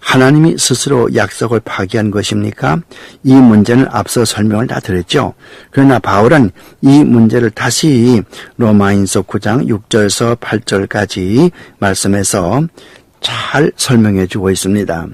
하나님이 스스로 약속을 파기한 것입니까? 이 문제는 앞서 설명을 다 드렸죠. 그러나 바울은 이 문제를 다시 로마인서 9장 6절에서 8절까지 말씀해서 잘 설명해 주고 있습니다.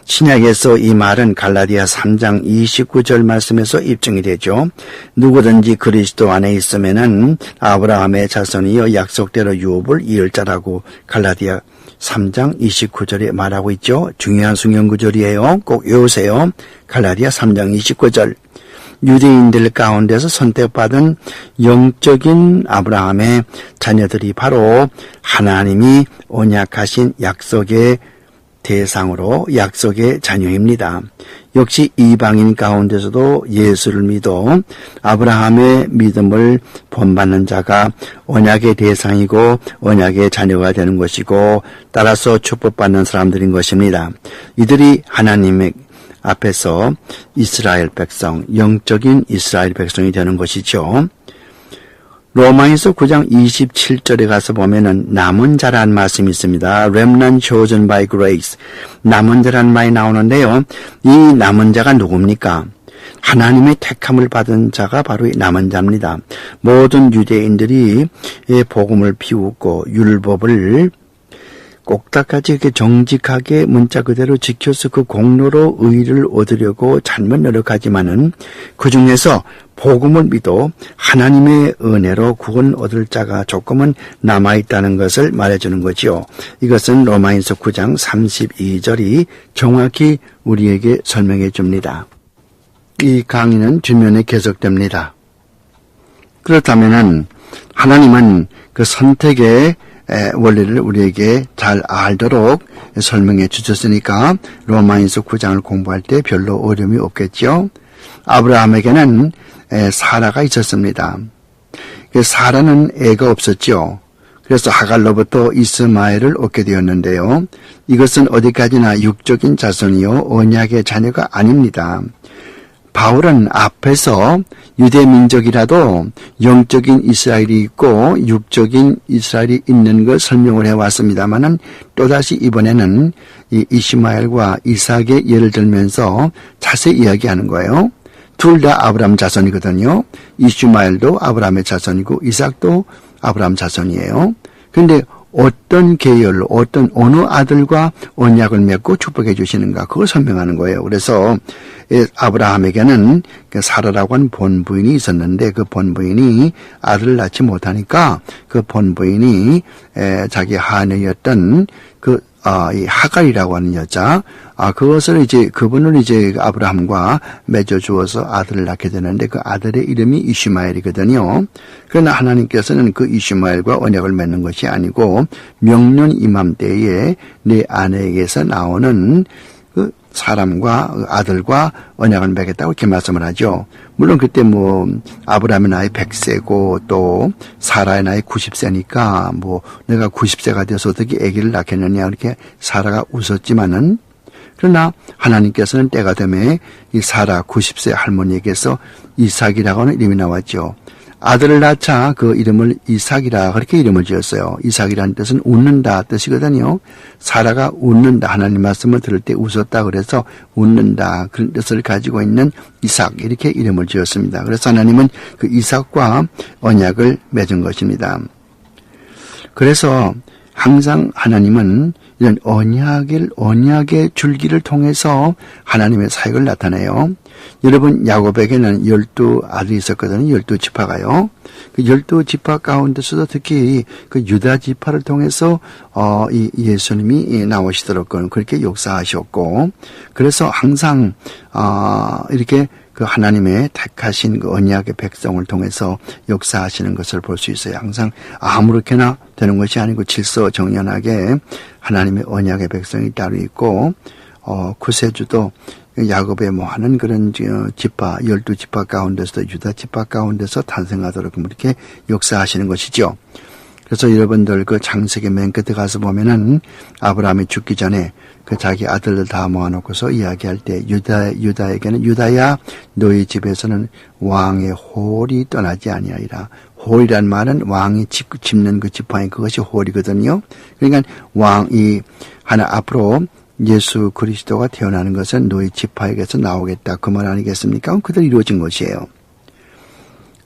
신약에서 이 말은 갈라디아 3장 29절 말씀에서 입증이 되죠. 누구든지 그리스도 안에 있으면은 아브라함의 자손이여 약속대로 유업을 이을 자라고 갈라디아 3장 29절에 말하고 있죠. 중요한 순경 구절이에요. 꼭 외우세요. 갈라디아 3장 29절. 유대인들 가운데서 선택받은 영적인 아브라함의 자녀들이 바로 하나님이 언약하신 약속의 대상으로 약속의 자녀입니다. 역시 이방인 가운데서도 예수를 믿어 아브라함의 믿음을 본받는 자가 언약의 대상이고 언약의 자녀가 되는 것이고 따라서 축복받는 사람들인 것입니다. 이들이 하나님의 앞에서 이스라엘 백성, 영적인 이스라엘 백성이 되는 것이죠. 로마에서 9장 27절에 가서 보면은 남은 자란 말씀이 있습니다. Remnant chosen by grace. 남은 자란 말이 나오는데요. 이 남은 자가 누굽니까? 하나님의 택함을 받은 자가 바로 이 남은 자입니다. 모든 유대인들이 복음을 비웃고 율법을 꼭다까지 이렇게 정직하게 문자 그대로 지켜서 그 공로로 의를 얻으려고 잘못 노력하지만은 그 중에서 복음을 믿어 하나님의 은혜로 구원 얻을 자가 조금은 남아있다는 것을 말해주는 거지요. 이것은 로마인서 9장 32절이 정확히 우리에게 설명해 줍니다. 이 강의는 뒷면에 계속됩니다. 그렇다면은 하나님은 그 선택의 원리를 우리에게 잘 알도록 설명해 주셨으니까 로마인서 9장을 공부할 때 별로 어려움이 없겠죠. 아브라함에게는 사라가 있었습니다. 사라는 애가 없었죠. 그래서 하갈로부터 이스마엘을 얻게 되었는데요. 이것은 어디까지나 육적인 자손이요 언약의 자녀가 아닙니다. 바울은 앞에서 유대 민족이라도 영적인 이스라엘이 있고 육적인 이스라엘이 있는 걸 설명을 해왔습니다만은 또다시 이번에는 이 이스마엘과 이삭의 예를 들면서 자세히 이야기하는 거예요. 둘 다 아브라함 자손이거든요. 이스마엘도 아브라함의 자손이고 이삭도 아브라함 자손이에요. 그런데 어떤 계열로 어느 아들과 언약을 맺고 축복해 주시는가 그걸 설명하는 거예요. 그래서 아브라함에게는 사라라고 하는 본부인이 있었는데 그 본부인이 아들을 낳지 못하니까 그 본부인이 자기 하녀였던 이 하갈이라고 하는 여자, 그것을 그분을 아브라함과 맺어 주어서 아들을 낳게 되는데 그 아들의 이름이 이슈마엘이거든요. 그러나 하나님께서는 그 이슈마엘과 언약을 맺는 것이 아니고 명륜 이맘때에 내 아내에게서 나오는 그 사람과 아들과 언약을 맺겠다고 이렇게 말씀을 하죠. 물론 그때 아브라함의 나이 100세고 또 사라의 나이 90세니까 내가 90세가 돼서 어떻게 아기를 낳겠느냐 이렇게 사라가 웃었지만은 그러나 하나님께서는 때가 되면 이 사라 90세 할머니에게서 이삭이라고 하는 이름이 나왔죠. 아들을 낳자 그 이름을 이삭이라 그렇게 이름을 지었어요. 이삭이라는 뜻은 웃는다 뜻이거든요. 사라가 웃는다 하나님 말씀을 들을 때 웃었다 그래서 웃는다 그런 뜻을 가지고 있는 이삭 이렇게 이름을 지었습니다. 그래서 하나님은 그 이삭과 언약을 맺은 것입니다. 그래서 항상 하나님은 이런 언약의 줄기를 통해서 하나님의 사역을 나타내요. 여러분 야곱에게는 12아들이 있었거든요. 12지파가요. 그 12지파 가운데서도 특히 그 유다 지파를 통해서 이 예수님이 나오시도록 그렇게 역사하셨고 그래서 항상 이렇게 그 하나님의 택하신 그 언약의 백성을 통해서 역사하시는 것을 볼 수 있어요. 항상 아무렇게나 되는 것이 아니고 질서정연하게 하나님의 언약의 백성이 따로 있고, 구세주도 야곱의 하는 그런 지파, 12지파 가운데서 유다 지파 가운데서 탄생하도록 이렇게 역사하시는 것이죠. 그래서 여러분들 그 창세기 맨 끝에 가서 보면은 아브라함이 죽기 전에 그 자기 아들들 다 모아놓고서 이야기할 때 유다에게는 유다야 너희 집에서는 왕의 홀이 떠나지 아니하리라. 홀이란 말은 왕이 짚는 그 지팡이 그것이 홀이거든요. 그러니까 왕이 하나 앞으로 예수 그리스도가 태어나는 것은 너희 지파에게서 나오겠다 그 말 아니겠습니까? 그대로 이루어진 것이에요.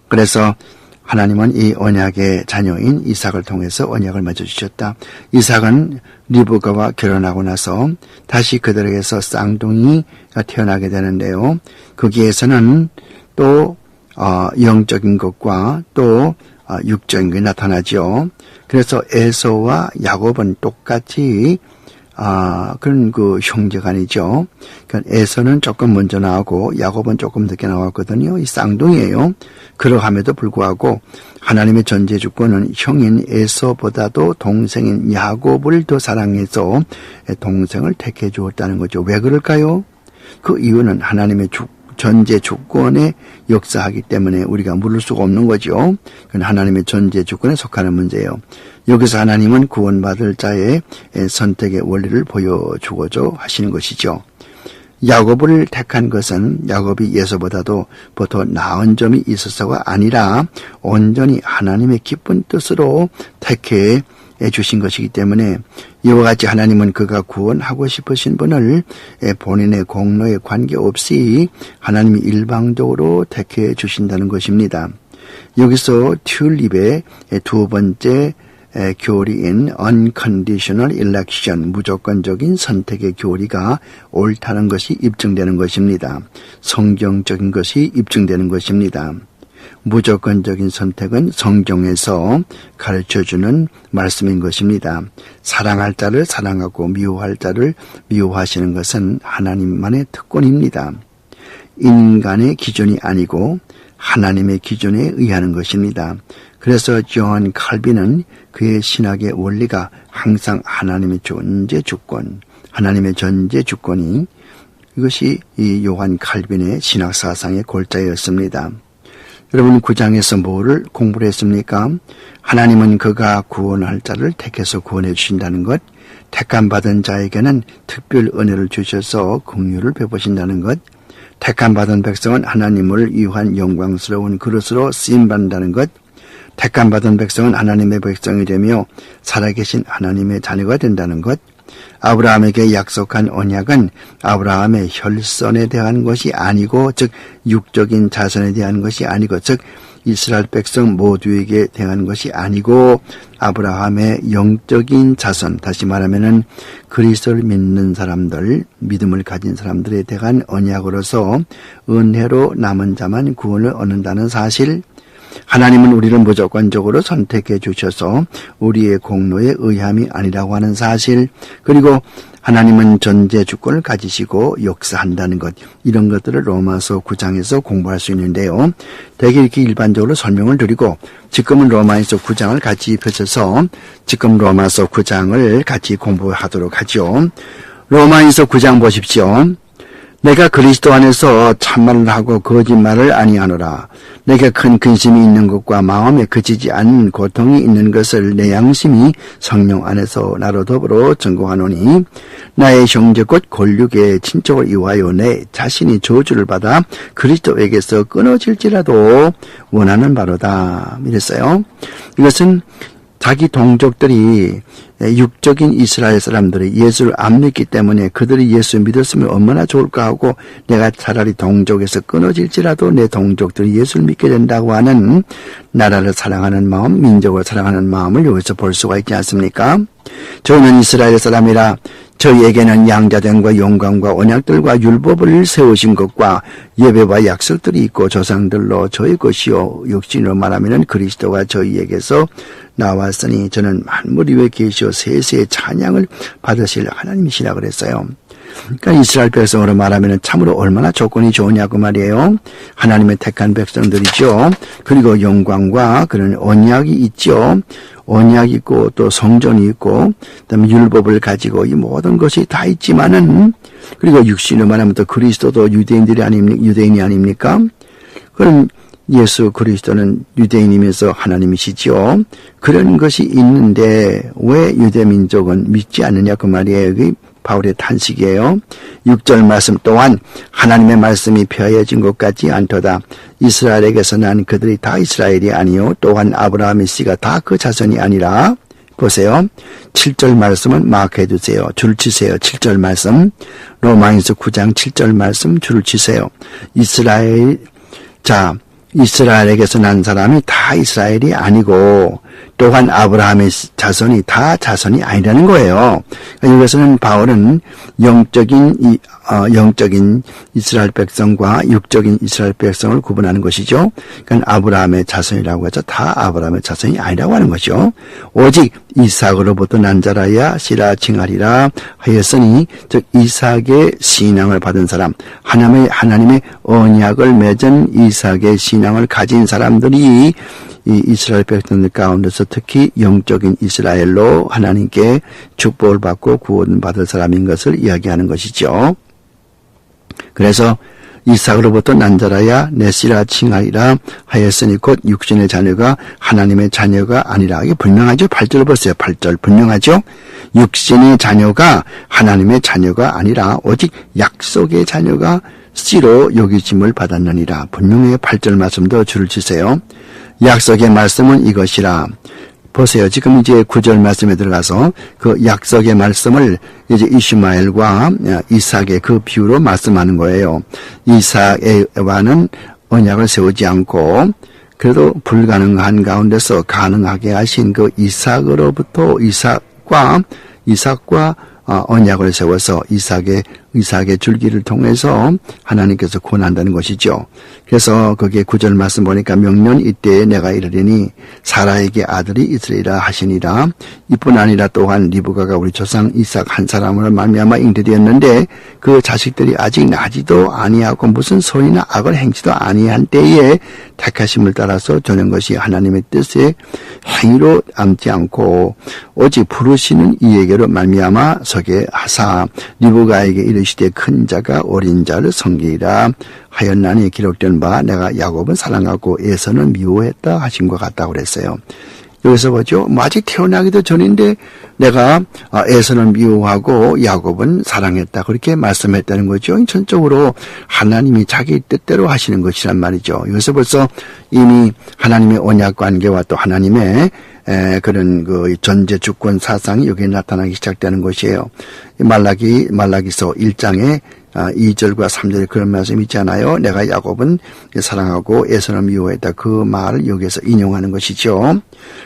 그래서 하나님은 이 언약의 자녀인 이삭을 통해서 언약을 맺어주셨다. 이삭은 리브가와 결혼하고 나서 다시 그들에게서 쌍둥이가 태어나게 되는데요. 거기에서는 또 영적인 것과 또 육적인 것이 나타나죠. 그래서 에서와 야곱은 똑같이 그런 그 형제간이죠. 그러니까 에서는 조금 먼저 나오고 야곱은 조금 늦게 나왔거든요. 이 쌍둥이에요. 그러함에도 불구하고 하나님의 전제 주권은 형인 에서보다도 동생인 야곱을 더 사랑해서 동생을 택해 주었다는 거죠. 왜 그럴까요? 그 이유는 하나님의 전제 주권에 역사하기 때문에 우리가 물을 수가 없는 거죠. 그건 하나님의 전제 주권에 속하는 문제예요. 여기서 하나님은 구원받을 자의 선택의 원리를 보여주고자 하시는 것이죠. 야곱을 택한 것은 야곱이 에서보다도 더 나은 점이 있어서가 아니라 온전히 하나님의 기쁜 뜻으로 택해 주신 것이기 때문에 이와 같이 하나님은 그가 구원하고 싶으신 분을 본인의 공로에 관계없이 하나님이 일방적으로 택해 주신다는 것입니다. 여기서 튤립의 두 번째 교리인 unconditional election, 무조건적인 선택의 교리가 옳다는 것이 입증되는 것입니다. 성경적인 것이 입증되는 것입니다. 무조건적인 선택은 성경에서 가르쳐주는 말씀인 것입니다. 사랑할 자를 사랑하고 미워할 자를 미워하시는 것은 하나님만의 특권입니다. 인간의 기준이 아니고 하나님의 기준에 의하는 것입니다. 그래서 존 칼빈은 그의 신학의 원리가 항상 하나님의 존재 주권, 하나님의 전제 주권이 이것이 이 요한 칼빈의 신학 사상의 골자였습니다. 여러분 9장에서 뭐를 공부를 했습니까? 하나님은 그가 구원할 자를 택해서 구원해 주신다는 것, 택함받은 자에게는 특별 은혜를 주셔서 긍휼을 베푸신다는 것, 택함받은 백성은 하나님을 위한 영광스러운 그릇으로 쓰임받는다는 것, 택함받은 백성은 하나님의 백성이 되며 살아계신 하나님의 자녀가 된다는 것, 아브라함에게 약속한 언약은 아브라함의 혈선에 대한 것이 아니고 즉 육적인 자손에 대한 것이 아니고 즉 이스라엘 백성 모두에게 대한 것이 아니고 아브라함의 영적인 자손, 다시 말하면은 그리스도를 믿는 사람들, 믿음을 가진 사람들에 대한 언약으로서 은혜로 남은 자만 구원을 얻는다는 사실, 하나님은 우리를 무조건적으로 선택해 주셔서 우리의 공로에 의함이 아니라고 하는 사실, 그리고 하나님은 전제 주권을 가지시고 역사한다는 것, 이런 것들을 로마서 9장에서 공부할 수 있는데요. 대개 이렇게 일반적으로 설명을 드리고 지금은 로마서 9장을 같이 펼쳐서 지금 로마서 9장을 같이 공부하도록 하죠. 로마서 9장 보십시오. 내가 그리스도 안에서 참말을 하고 거짓말을 아니하노라. 내게 큰 근심이 있는 것과 마음에 그치지 않는 고통이 있는 것을 내 양심이 성령 안에서 나로 더불어 증거하노니 나의 형제 곧 골육의 친족을 이유하여 내 자신이 저주를 받아 그리스도에게서 끊어질지라도 원하는 바로다. 이랬어요. 이것은 자기 동족들이 육적인 이스라엘 사람들이 예수를 안 믿기 때문에 그들이 예수 믿었으면 얼마나 좋을까 하고 내가 차라리 동족에서 끊어질지라도 내 동족들이 예수를 믿게 된다고 하는 나라를 사랑하는 마음, 민족을 사랑하는 마음을 여기서 볼 수가 있지 않습니까? 저는 이스라엘 사람이라 저희에게는 양자됨과 영광과 언약들과 율법을 세우신 것과 예배와 약속들이 있고 조상들로 저희 것이요 육신으로 말하면 그리스도가 저희에게서 나왔으니 저는 만물 위에 계시어 세세의 찬양을 받으실 하나님이시라 그랬어요. 그러니까 이스라엘 백성으로 말하면 참으로 얼마나 조건이 좋으냐고 말이에요. 하나님의 택한 백성들이죠. 그리고 영광과 그런 언약이 있죠. 언약이 있고 또 성전이 있고 그다음에 율법을 가지고 이 모든 것이 다 있지만은 그리고 육신으로 말하면 또 그리스도도 유대인이 아닙니까? 그럼 예수 그리스도는 유대인이면서 하나님이시죠. 그런 것이 있는데 왜 유대민족은 믿지 않느냐 그 말이에요. 여기 바울의 탄식이에요. 6절 말씀 또한 하나님의 말씀이 폐하여진 것 같지 않도다. 이스라엘에게서 난 그들이 다 이스라엘이 아니요 또한 아브라함의 씨가 다 그 자손이 아니라. 보세요. 7절 말씀은 마크해 두세요. 줄 치세요. 7절 말씀. 로마인서 9장 7절 말씀 줄을 치세요. 이스라엘에게서 난 사람이 다 이스라엘이 아니고 또한 아브라함의 자손이 다 자손이 아니라는 거예요. 여기서는 바울은 영적인 이스라엘 백성과 육적인 이스라엘 백성을 구분하는 것이죠. 그러니까 아브라함의 자손이라고 해서 다 아브라함의 자손이 아니라고 하는 거죠. 오직 이삭으로부터 난 자라야 씨라 칭하리라 하였으니 즉 이삭의 신앙을 받은 사람, 하나님의 언약을 맺은 이삭의 신앙을 가진 사람들이 이 이스라엘 백성들 가운데서 특히 영적인 이스라엘로 하나님께 축복을 받고 구원받을 사람인 것을 이야기하는 것이죠. 그래서 이삭으로부터 난 자라야 내 씨라 칭하리라 하였으니 곧 육신의 자녀가 하나님의 자녀가 아니라. 이게 분명하죠. 8절 보세요. 8절 분명하죠. 육신의 자녀가 하나님의 자녀가 아니라 오직 약속의 자녀가 씨로 여기심을 받았느니라. 분명히 8절 말씀도 줄을 치세요. 약속의 말씀은 이것이라. 보세요. 지금 이제 9절 말씀에 들어가서 그 약속의 말씀을 이제 이슈마엘과 이삭의 그 비유로 말씀하는 거예요. 이삭과는 언약을 세우지 않고 그래도 불가능한 가운데서 가능하게 하신 그 이삭과 언약을 세워서 이삭의 줄기를 통해서 하나님께서 구원한다는 것이죠. 그래서 거기에 9절 말씀 보니까 명년 이때에 내가 이르리니 사라에게 아들이 있으리라 하시니라. 이뿐 아니라 또한 리브가가 우리 조상 이삭 한 사람으로 말미암아 잉태되었는데 그 자식들이 아직 나지도 아니하고 무슨 소리나 악을 행치도 아니한 때에 택하심을 따라서 저는 것이 하나님의 뜻에 행위로 앉지 않고 오직 부르시는 이에게로 말미암아 서게 하사 리브가에게 이르시되 큰 자가 어린 자를 섬기리라 하였나니 기록된 바 내가 야곱은 사랑하고 에서는 미워했다 하신 것 같다고 그랬어요. 여기서 보죠. 아직 태어나기도 전인데 내가 에서는 미워하고 야곱은 사랑했다 그렇게 말씀했다는 거죠. 전적으로 하나님이 자기 뜻대로 하시는 것이란 말이죠. 여기서 벌써 이미 하나님의 언약 관계와 또 하나님의 그런 그 전제 주권 사상이 여기에 나타나기 시작되는 것이에요. 말라기서 1장에 2절과 3절에 그런 말씀이 있잖아요. 내가 야곱은 사랑하고 에서는 미워했다. 그 말을 여기에서 인용하는 것이죠.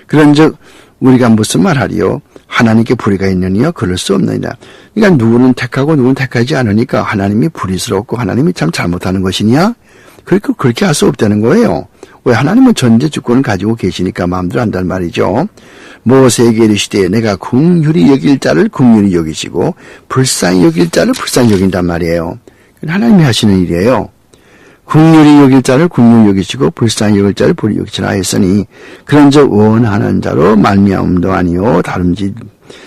그런즉 우리가 무슨 말하리요? 하나님께 불의가 있느니요? 그럴 수 없느니라. 그러니까 누구는 택하고 누구는 택하지 않으니까 하나님이 불의스럽고 하나님이 참 잘못하는 것이냐? 그렇게 할 수 없다는 거예요. 왜? 하나님은 전제 주권을 가지고 계시니까 마음대로 한단 말이죠. 모세에게 이르시되 내가 긍휼히 여길 자를 긍휼히 여기시고 불쌍히 여길 자를 불쌍히 여긴단 말이에요. 하나님이 하시는 일이에요. 긍휼히 여길 자를 긍휼히 여기시고 불쌍히 여길 자를 불쌍히 여기시라 했으니 그런즉 원하는 자로 말미암음도 아니요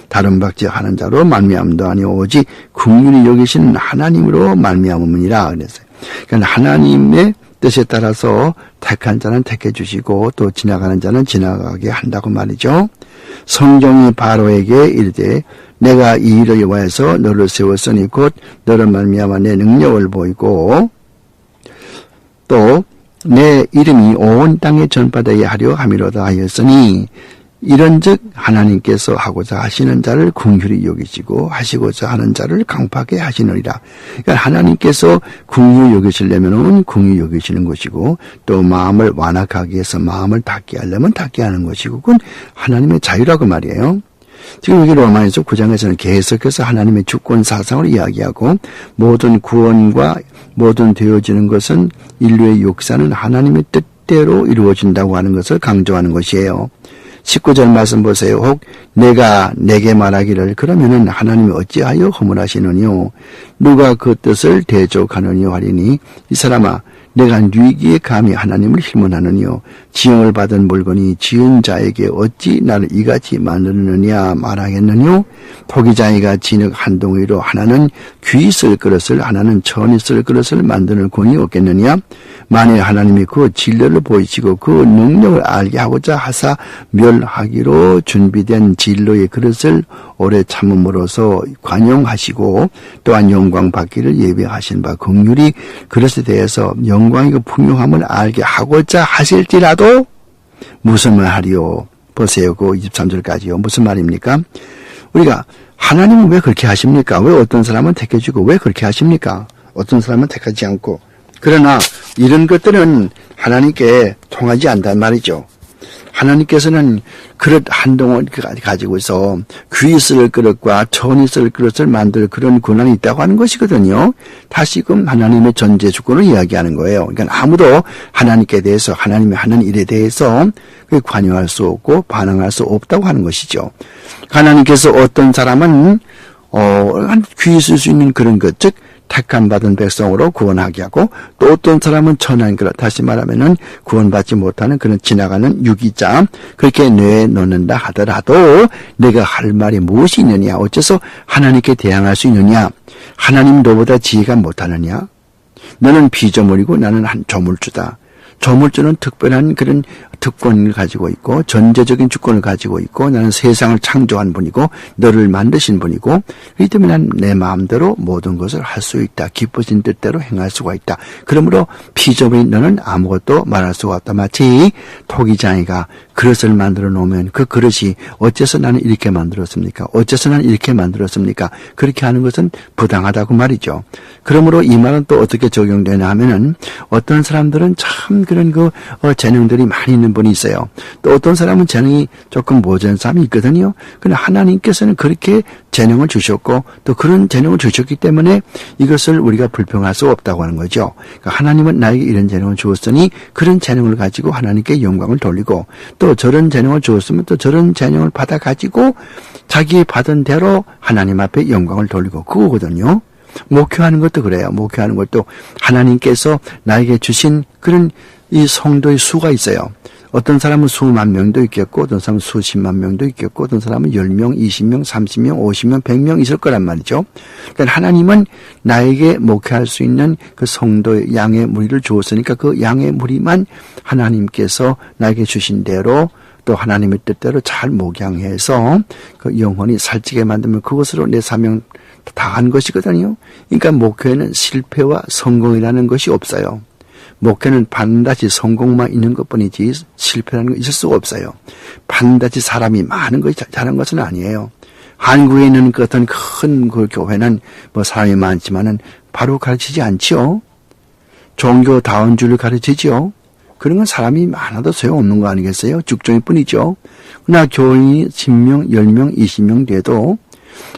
다름박지 하는 자로 말미암음도 아니요 오직 긍휼히 여기시는 하나님으로 말미암음이니라 그랬어요. 그러니까 하나님의 뜻에 따라서 택한 자는 택해 주시고 또 지나가는 자는 지나가게 한다고 말이죠. 성경이 바로에게 이르되 내가 이 일을 여호와에서 너를 세웠으니 곧 너를 말미암아 내 능력을 보이고 또 내 이름이 온 땅에 전파되게 하려 함이로다 하였으니 이런즉 하나님께서 하고자 하시는 자를 긍휼히 여기시고 하시고자 하는 자를 강팍하게 하시느니라. 그러니까 하나님께서 긍휼히 여기시려면 긍휼히 여기시는 것이고 또 마음을 완악하게 해서 마음을 닫게 하려면 닫게 하는 것이고 그건 하나님의 자유라고 말이에요. 지금 여기 로마에서 9장에서는 계속해서 하나님의 주권 사상을 이야기하고 모든 구원과 모든 되어지는 것은 인류의 역사는 하나님의 뜻대로 이루어진다고 하는 것을 강조하는 것이에요. 19절 말씀 보세요. 혹 내가 내게 말하기를 그러면은 하나님이 어찌하여 허물하시느뇨 누가 그 뜻을 대적하느뇨 하리니 이 사람아 내가 네기에 감히 하나님을 희문하느뇨 지형을 받은 물건이 지은 자에게 어찌 나를 이같이 만드느냐 말하겠느뇨 토기장이가 진흙 한 덩이로 하나는 귀 쓸 그릇을 하나는 천이 쓸 그릇을 만드는 권이 없겠느냐 만일 하나님이 그 진리를 보이시고 그 능력을 알게 하고자 하사 멸하기로 준비된 진로의 그릇을 오래 참음으로써 관용하시고 또한 영광 받기를 예비하신 바 긍휼히 그릇에 대해서 영광이고 풍요함을 알게 하고자 하실지라도 무슨 말 하리요? 보세요. 그 23절까지요. 무슨 말입니까? 우리가 하나님은 왜 그렇게 하십니까? 왜 어떤 사람은 택해주고 왜 그렇게 하십니까? 어떤 사람은 택하지 않고. 그러나 이런 것들은 하나님께 통하지 않단 말이죠. 하나님께서는 그릇 한 덩어리 가지고 있어 귀 쓸 그릇과 천이 쓸 그릇을 만들 그런 권한이 있다고 하는 것이거든요. 다시금 하나님의 전제 주권을 이야기하는 거예요. 그러니까 아무도 하나님께 대해서 하나님이 하는 일에 대해서 관여할 수 없고 반항할 수 없다고 하는 것이죠. 하나님께서 어떤 사람은 귀 쓸 수 있는 그런 것, 즉 택함 받은 백성으로 구원하게 하고 또 어떤 사람은 천한 그릇 다시 말하면은 구원받지 못하는 그런 지나가는 유기자 그렇게 내놓는다 하더라도 내가 할 말이 무엇이 있느냐 어째서 하나님께 대항할 수 있느냐 하나님 너보다 지혜가 못하느냐 너는 피조물이고 나는 한 조물주다. 조물주는 특별한 그런 특권을 가지고 있고 전제적인 주권을 가지고 있고 나는 세상을 창조한 분이고 너를 만드신 분이고 그렇기 때문에 난 내 마음대로 모든 것을 할 수 있다. 기쁘신 뜻대로 행할 수가 있다. 그러므로 피조물인 너는 아무것도 말할 수가 없다. 마치 토기장이가 그릇을 만들어 놓으면 그 그릇이 어째서 나는 이렇게 만들었습니까? 어째서 나는 이렇게 만들었습니까? 그렇게 하는 것은 부당하다고 말이죠. 그러므로 이 말은 또 어떻게 적용되냐 하면은 어떤 사람들은 참 그런 재능들이 많이 있는 분이 있어요. 또 어떤 사람은 재능이 조금 모자란 사람이 있거든요. 그러나 하나님께서는 그렇게 재능을 주셨고 또 그런 재능을 주셨기 때문에 이것을 우리가 불평할 수 없다고 하는 거죠. 그러니까 하나님은 나에게 이런 재능을 주었으니 그런 재능을 가지고 하나님께 영광을 돌리고 또 저런 재능을 주었으면 또 저런 재능을 받아 가지고 자기 받은 대로 하나님 앞에 영광을 돌리고 그거거든요. 목회하는 것도 그래요. 목회하는 것도 하나님께서 나에게 주신 그런 이 성도의 수가 있어요. 어떤 사람은 수만 명도 있겠고 어떤 사람은 수십만 명도 있겠고 어떤 사람은 10명, 20명, 30명, 50명, 100명 있을 거란 말이죠. 그러니까 하나님은 나에게 목회할 수 있는 그 성도의 양의 무리를 주었으니까 그 양의 무리만 하나님께서 나에게 주신 대로 또 하나님의 뜻대로 잘 목양해서 그 영혼이 살찌게 만들면 그것으로 내 사명 다한 것이거든요. 그러니까 목회에는 실패와 성공이라는 것이 없어요. 목회는 반드시 성공만 있는 것뿐이지 실패라는 거 있을 수가 없어요. 반드시 사람이 많은 것이 잘하는 것은 아니에요. 한국에 있는 그 어떤 큰 그 교회는 뭐 사람이 많지만은 바로 가르치지 않지요. 종교다운 줄을 가르치지요. 그런 건 사람이 많아도 소용없는 거 아니겠어요? 죽종일 뿐이죠. 그러나 교인이 10명, 10명, 20명 돼도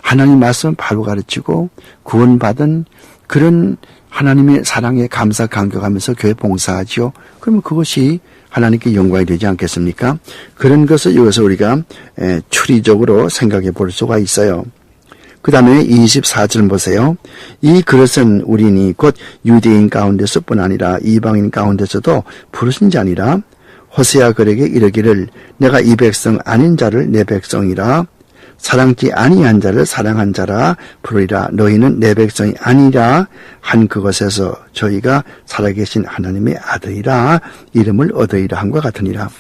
하나님 말씀을 바로 가르치고 구원받은 그런 하나님의 사랑에 감사 감격하면서 교회 봉사하지요. 그러면 그것이 하나님께 영광이 되지 않겠습니까? 그런 것을 여기서 우리가 추리적으로 생각해 볼 수가 있어요. 그 다음에 24절 보세요. 이 그릇은 우리니 곧 유대인 가운데서뿐 아니라 이방인 가운데서도 부르신 자니라. 호세아 그에게 이르기를 내가 이 백성 아닌 자를 내 백성이라 사랑지 아니한 자를 사랑한 자라 부르리라. 너희는 내 백성이 아니라 한 그것에서 저희가 살아계신 하나님의 아들이라 이름을 얻으리라 함과 같으니라.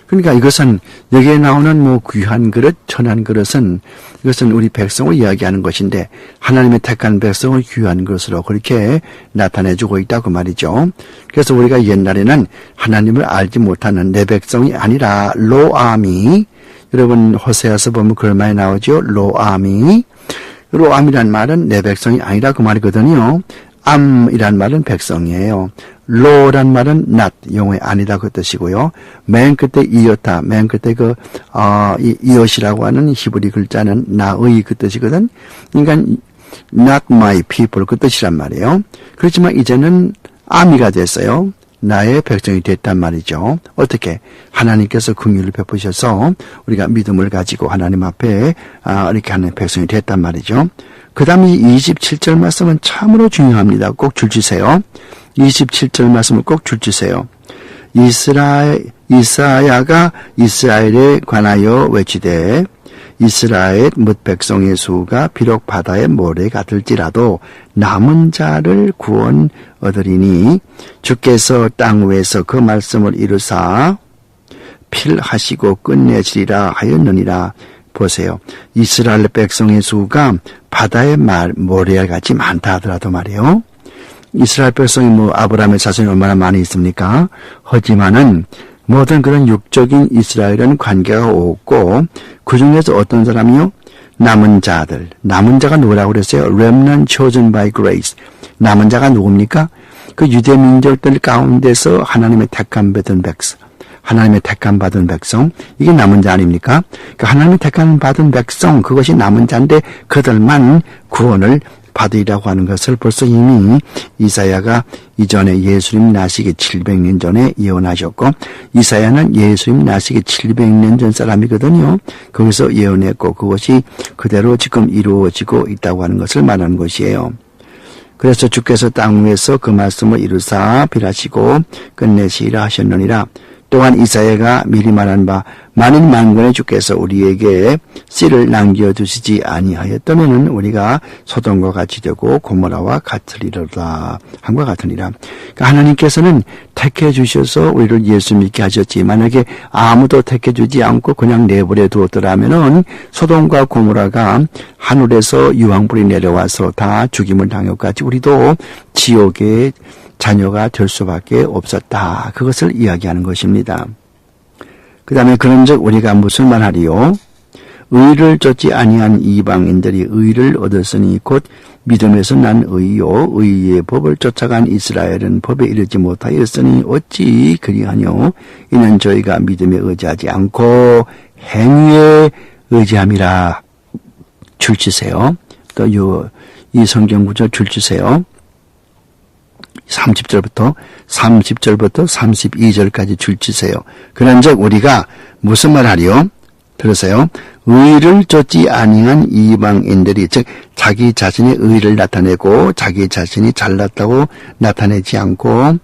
그러니까 이것은 여기에 나오는 뭐 귀한 그릇, 천한 그릇은 이것은 우리 백성을 이야기하는 것인데 하나님의 택한 백성을 귀한 것으로 그렇게 나타내주고 있다고 말이죠. 그래서 우리가 옛날에는 하나님을 알지 못하는 내 백성이 아니라 로암이 여러분 호세아서 보면 그걸 많이 나오죠. 로암이란 말은 내 백성이 아니라 그 말이거든요. 암이란 말은 백성이에요. 로란 말은 not, 영어의 아니다 그 뜻이고요. 맨 끝에 이었다, 맨 끝에 이엇이라고 하는 히브리 글자는 나의 그 뜻이거든. 그러니까 not my people 그 뜻이란 말이에요. 그렇지만 이제는 아미가 됐어요. 나의 백성이 됐단 말이죠. 어떻게? 하나님께서 긍휼을 베푸셔서 우리가 믿음을 가지고 하나님 앞에 이렇게 하는 백성이 됐단 말이죠. 그 다음에 27절 말씀은 참으로 중요합니다. 꼭 줄지세요. 27절 말씀을 꼭 줄지세요. 이사야가 이스라엘에 관하여 외치되 이스라엘 뭇 백성의 수가 비록 바다의 모래 같을지라도 남은 자를 구원 얻으리니 주께서 땅 위에서 그 말씀을 이루사 필하시고 끝내시리라 하였느니라. 보세요. 이스라엘 백성의 수가 바다의 모래와 같이 많다 하더라도 말이에요. 이스라엘 백성이 아브라함의 자손이 얼마나 많이 있습니까? 하지만은 모든 그런 육적인 이스라엘은 관계가 없고 그 중에서 어떤 사람이요? 남은 자들. 남은 자가 누구라고 그랬어요? Remnant chosen by grace. 남은 자가 누굽니까? 그 유대 민족들 가운데서 하나님의 택함 받은 백성. 하나님의 택함 받은 백성. 이게 남은 자 아닙니까? 그 하나님의 택함 받은 백성, 그것이 남은 자인데 그들만 구원을 받으리라고 하는 것을 벌써 이미 이사야가 이전에 예수님 나시기 700년 전에 예언하셨고, 이사야는 예수님 나시기 700년 전 사람이거든요. 거기서 예언했고 그것이 그대로 지금 이루어지고 있다고 하는 것을 말하는 것이에요. 그래서 주께서 땅 위에서 그 말씀을 이루사 필하시고 끝내시리라 하셨느니라. 또한 이사야가 미리 말한 바 만일 만군의 주께서 우리에게 씨를 남겨두시지 아니하였다면 우리가 소돔과 같이 되고 고모라와 같으리로다 한과 같으니라. 그러니까 하나님께서는 택해 주셔서 우리를 예수 믿게 하셨지, 만약에 아무도 택해 주지 않고 그냥 내버려 두었더라면은 소돔과 고모라가 하늘에서 유황불이 내려와서 다 죽임을 당했같이 우리도 지옥의 자녀가 될 수밖에 없었다. 그것을 이야기하는 것입니다. 그 다음에 그런즉 우리가 무슨 말하리요? 의를 쫓지 아니한 이방인들이 의를 얻었으니 곧 믿음에서 난 의요. 의의 법을 쫓아간 이스라엘은 법에 이르지 못하였으니 어찌 그리하뇨? 이는 저희가 믿음에 의지하지 않고 행위에 의지함이라. 줄치세요. 또 이 성경 구절 줄치세요. 30절부터 32절까지 줄치세요. 그런즉 우리가 무슨 말하리요? 들으세요. 의를 쫓지 아니한 이방인들이, 즉 자기 자신의 의를 나타내고 자기 자신이 잘났다고 나타내지 않고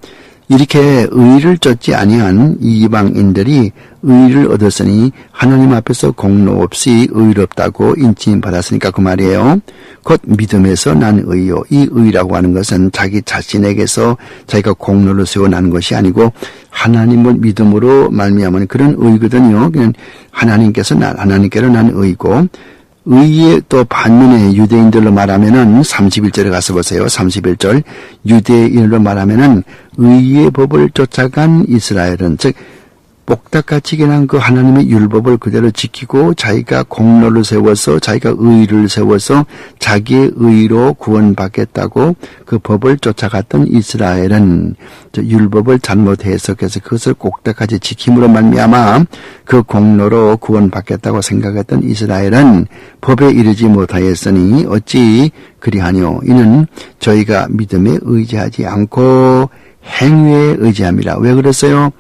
이렇게 의를 쫓지 아니한 이방인들이 의를 얻었으니 하나님 앞에서 공로 없이 의롭다고 인칭받았으니까 그 말이에요. 곧 믿음에서 난 의요. 이 의라고 하는 것은 자기 자신에게서 자기가 공로를 세워나는 것이 아니고 하나님을 믿음으로 말미암은 그런 의거든요. 그냥 하나님께로 난 의고, 의의 또 반면에 유대인들로 말하면은 31절에 가서 보세요. 31절 유대인으로 말하면은 의의 법을 쫓아간 이스라엘은, 즉 복닥같이 그냥 그 하나님의 율법을 그대로 지키고 자기가 공로를 세워서 자기가 의를 세워서 자기의 의로 구원받겠다고 그 법을 쫓아갔던 이스라엘은 율법을 잘못 해석해서 그것을 꼭딱같이 지킴으로 말미암아 그 공로로 구원받겠다고 생각했던 이스라엘은 법에 이르지 못하였으니 어찌 그리하뇨? 이는 저희가 믿음에 의지하지 않고 행위에 의지함이라. 왜 그랬어요?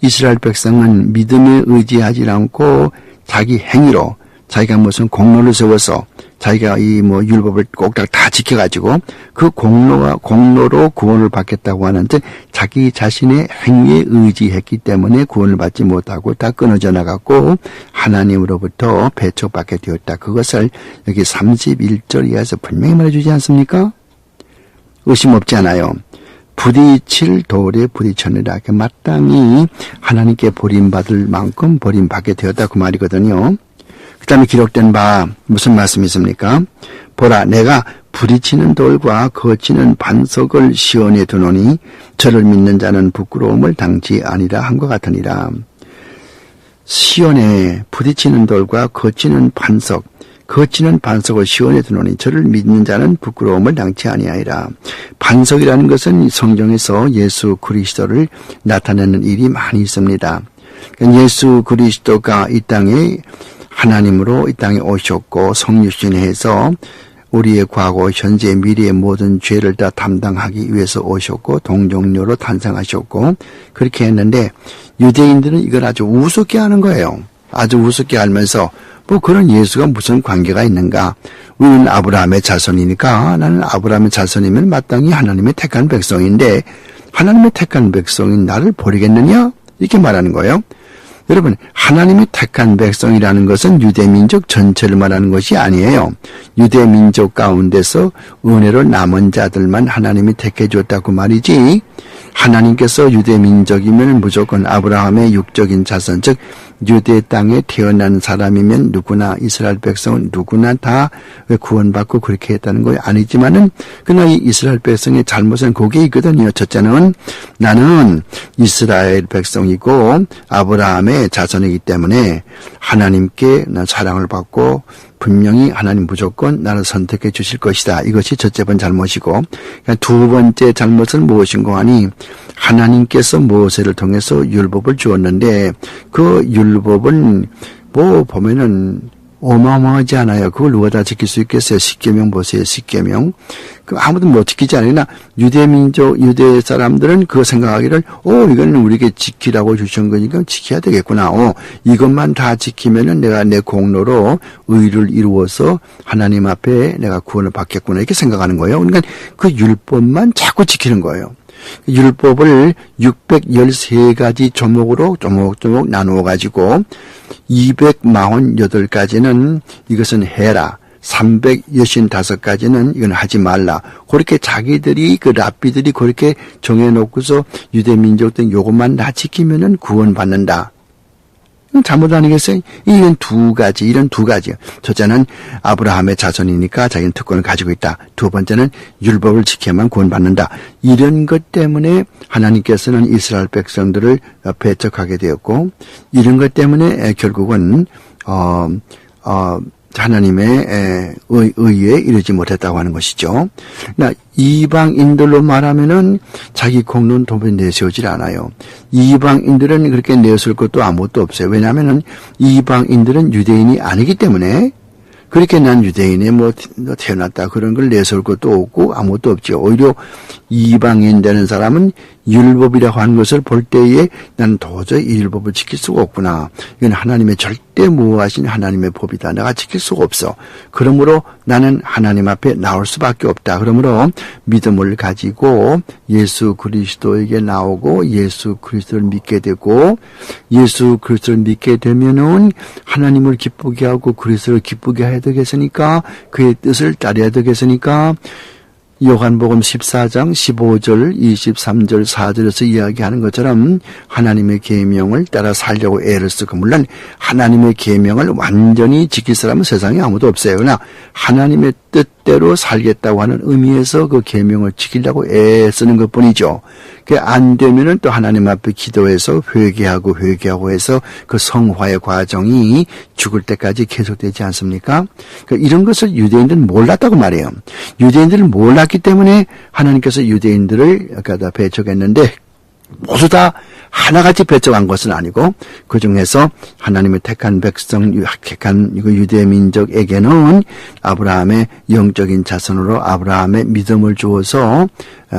이스라엘 백성은 믿음에 의지하지 않고 자기 행위로, 자기가 무슨 공로를 세워서 자기가 율법을 꼭딱 다 지켜가지고 그 공로로 구원을 받겠다고 하는, 즉 자기 자신의 행위에 의지했기 때문에 구원을 받지 못하고 다 끊어져 나갔고 하나님으로부터 배척받게 되었다. 그것을 여기 31절 이하에서 분명히 말해주지 않습니까? 의심 없지 않아요. 부딪힐 돌에 부딪혔느라. 마땅히 하나님께 버림받을 만큼 버림받게 되었다 그 말이거든요. 그 다음에 기록된 바 무슨 말씀이 있습니까? 보라, 내가 부딪히는 돌과 거치는 반석을 시온에 두노니 저를 믿는 자는 부끄러움을 당치 아니라 한것 같으니라. 시온에 부딪히는 돌과 거치는 반석을 시온에 두노니 저를 믿는 자는 부끄러움을 당치 아니하리라. 반석이라는 것은 성경에서 예수 그리스도를 나타내는 일이 많이 있습니다. 예수 그리스도가 이 땅에 하나님으로 이 땅에 오셨고 성육신해서 우리의 과거, 현재, 미래의 모든 죄를 다 담당하기 위해서 오셨고 동정녀로 탄생하셨고 그렇게 했는데 유대인들은 이걸 아주 우습게 하는 거예요. 아주 우습게 알면서 뭐 그런 예수가 무슨 관계가 있는가? 우리는 아브라함의 자손이니까 나는 아브라함의 자손이면 마땅히 하나님의 택한 백성인데 하나님의 택한 백성인 나를 버리겠느냐? 이렇게 말하는 거예요. 여러분, 하나님의 택한 백성이라는 것은 유대민족 전체를 말하는 것이 아니에요. 유대민족 가운데서 은혜로 남은 자들만 하나님이 택해 줬다고 말이지, 하나님께서 유대민족이면 무조건 아브라함의 육적인 자손, 즉 유대 땅에 태어난 사람이면 누구나 이스라엘 백성은 누구나 다 구원받고 그렇게 했다는 거 아니지만은 그러나 이 이스라엘 백성의 잘못은 거기에 있거든요. 첫째는 나는 이스라엘 백성이고 아브라함의 자손이기 때문에 하나님께 나 사랑을 받고 분명히 하나님 무조건 나를 선택해 주실 것이다. 이것이 첫째 번 잘못이고, 그러니까 두 번째 잘못은 무엇인고 하니 하나님께서 모세를 통해서 율법을 주었는데 그 율법은 뭐 보면은 어마어마하지 않아요. 그걸 누가 다 지킬 수 있겠어요? 십계명 보세요. 십계명. 그 아무도 못 지키지 않으나 유대민족, 유대 사람들은 그거 생각하기를 이거는 우리에게 지키라고 주신 거니까 지켜야 되겠구나. 이것만 다 지키면은 내가 내 공로로 의를 이루어서 하나님 앞에 내가 구원을 받겠구나. 이렇게 생각하는 거예요. 그러니까 그 율법만 자꾸 지키는 거예요. 율법을 613가지 조목으로 조목조목 나누어 가지고 248가지는 이것은 해라, 365가지는 이건 하지 말라. 그렇게 자기들이 그 랍비들이 그렇게 정해놓고서 유대민족들 요것만 다 지키면은 구원받는다. 잘못 아니겠어요? 이런 두 가지요. 첫째는 아브라함의 자손이니까 자기는 특권을 가지고 있다. 두 번째는 율법을 지켜야만 구원받는다. 이런 것 때문에 하나님께서는 이스라엘 백성들을 배척하게 되었고, 이런 것 때문에 결국은 하나님의 의에 이르지 못했다고 하는 것이죠. 이방인들로 말하면은 자기 공로는 도무지 내세우질 않아요. 이방인들은 그렇게 내세울 것도 아무것도 없어요. 왜냐하면은 이방인들은 유대인이 아니기 때문에 그렇게 난 유대인에 뭐 태어났다 그런 걸 내세울 것도 없고 아무것도 없죠. 오히려 이방인 되는 사람은 율법이라고 하는 것을 볼 때에 나는 도저히 이 율법을 지킬 수가 없구나. 이건 하나님의 절대 무호하신 하나님의 법이다. 내가 지킬 수가 없어. 그러므로 나는 하나님 앞에 나올 수밖에 없다. 그러므로 믿음을 가지고 예수 그리스도에게 나오고 예수 그리스도를 믿게 되고 예수 그리스도를 믿게 되면은 하나님을 기쁘게 하고 그리스도를 기쁘게 해야 되겠으니까 그의 뜻을 따라야 되겠으니까 요한복음 14장 15절 23절 4절에서 이야기하는 것처럼 하나님의 계명을 따라 살려고 애를 쓰고, 물론 하나님의 계명을 완전히 지킬 사람은 세상에 아무도 없어요. 그러나 하나님의 뜻대로 살겠다고 하는 의미에서 그 계명을 지키려고 애쓰는 것뿐이죠. 그게 안 되면은 또 하나님 앞에 기도해서 회개하고 해서 그 성화의 과정이 죽을 때까지 계속되지 않습니까? 그러니까 이런 것을 유대인들은 몰랐다고 말해요. 유대인들은 몰랐기 때문에 하나님께서 유대인들을 아까 다 배척했는데 모두 다 하나같이 배척한 것은 아니고 그 중에서 하나님의 택한 백성, 택한 유대민족에게는 아브라함의 영적인 자손으로 아브라함의 믿음을 주어서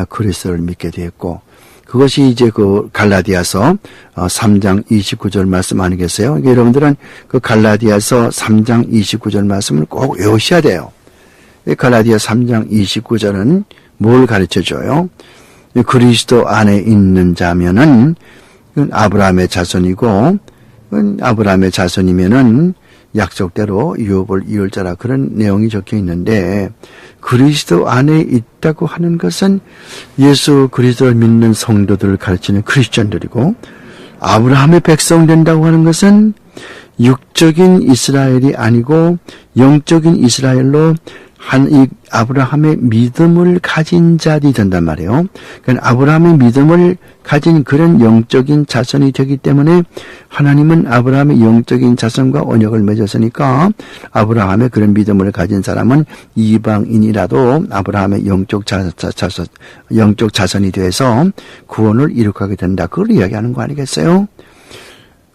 그리스도를 믿게 되었고, 그것이 이제 그 갈라디아서 3장 29절 말씀 아니겠어요? 그러니까 여러분들은 그 갈라디아서 3장 29절 말씀을 꼭 외우셔야 돼요. 갈라디아 3장 29절은 뭘 가르쳐줘요? 그리스도 안에 있는 자면은 아브라함의 자손이고, 아브라함의 자손이면은 약속대로 유업을 이을 자라, 그런 내용이 적혀 있는데, 그리스도 안에 있다고 하는 것은 예수 그리스도를 믿는 성도들을 가르치는 크리스천들이고, 아브라함의 백성 된다고 하는 것은 육적인 이스라엘이 아니고 영적인 이스라엘로 이 아브라함의 믿음을 가진 자들이 된단 말이에요. 그러니까 아브라함의 믿음을 가진 그런 영적인 자손이 되기 때문에 하나님은 아브라함의 영적인 자손과 언약을 맺었으니까 아브라함의 그런 믿음을 가진 사람은 이방인이라도 아브라함의 영적 자손이 돼서 구원을 이룩하게 된다. 그걸 이야기하는 거 아니겠어요?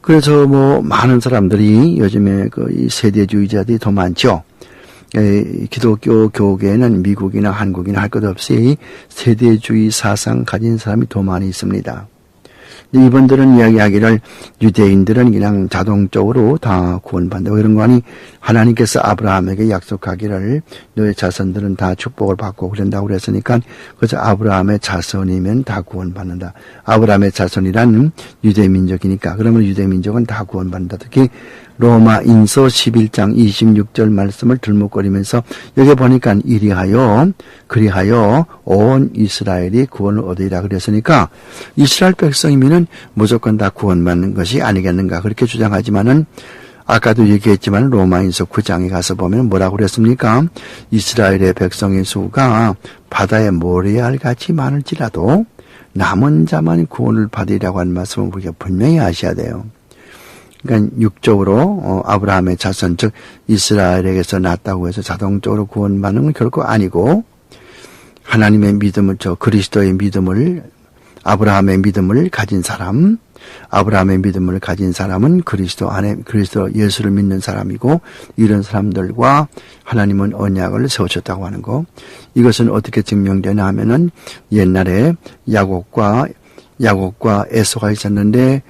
그래서 뭐 많은 사람들이 요즘에 이 세대주의자들이 더 많죠. 기독교 교계에는 미국이나 한국이나 할 것 없이 세대주의 사상 가진 사람이 더 많이 있습니다. 이분들은 이야기하기를 유대인들은 그냥 자동적으로 다 구원받는다고 이런 거 아니 하나님께서 아브라함에게 약속하기를 너의 자손들은 다 축복을 받고 그런다고 그랬으니까 그래서 아브라함의 자손이면 다 구원받는다. 아브라함의 자손이란 유대민족이니까 그러면 유대민족은 다 구원받는다. 특히 로마인서 11장 26절 말씀을 들먹거리면서 여기 보니까 그리하여 온 이스라엘이 구원을 얻으리라 그랬으니까 이스라엘 백성이면은 무조건 다 구원받는 것이 아니겠는가 그렇게 주장하지만은 아까도 얘기했지만 로마인서 9장에 가서 보면 뭐라고 그랬습니까? 이스라엘의 백성의 수가 바다의 모래알 같이 많을지라도 남은 자만 구원을 받으리라고 하는 말씀을 우리가 분명히 아셔야 돼요. 그러니까 육적으로 아브라함의 자손 즉 이스라엘에게서 났다고 해서 자동적으로 구원받는 건 결코 아니고 하나님의 믿음을 그리스도의 믿음을 아브라함의 믿음을 가진 사람은 그리스도 예수를 믿는 사람이고 이런 사람들과 하나님은 언약을 세우셨다고 하는 거. 이것은 어떻게 증명되냐 하면은 옛날에 야곱과 에서가 있었는데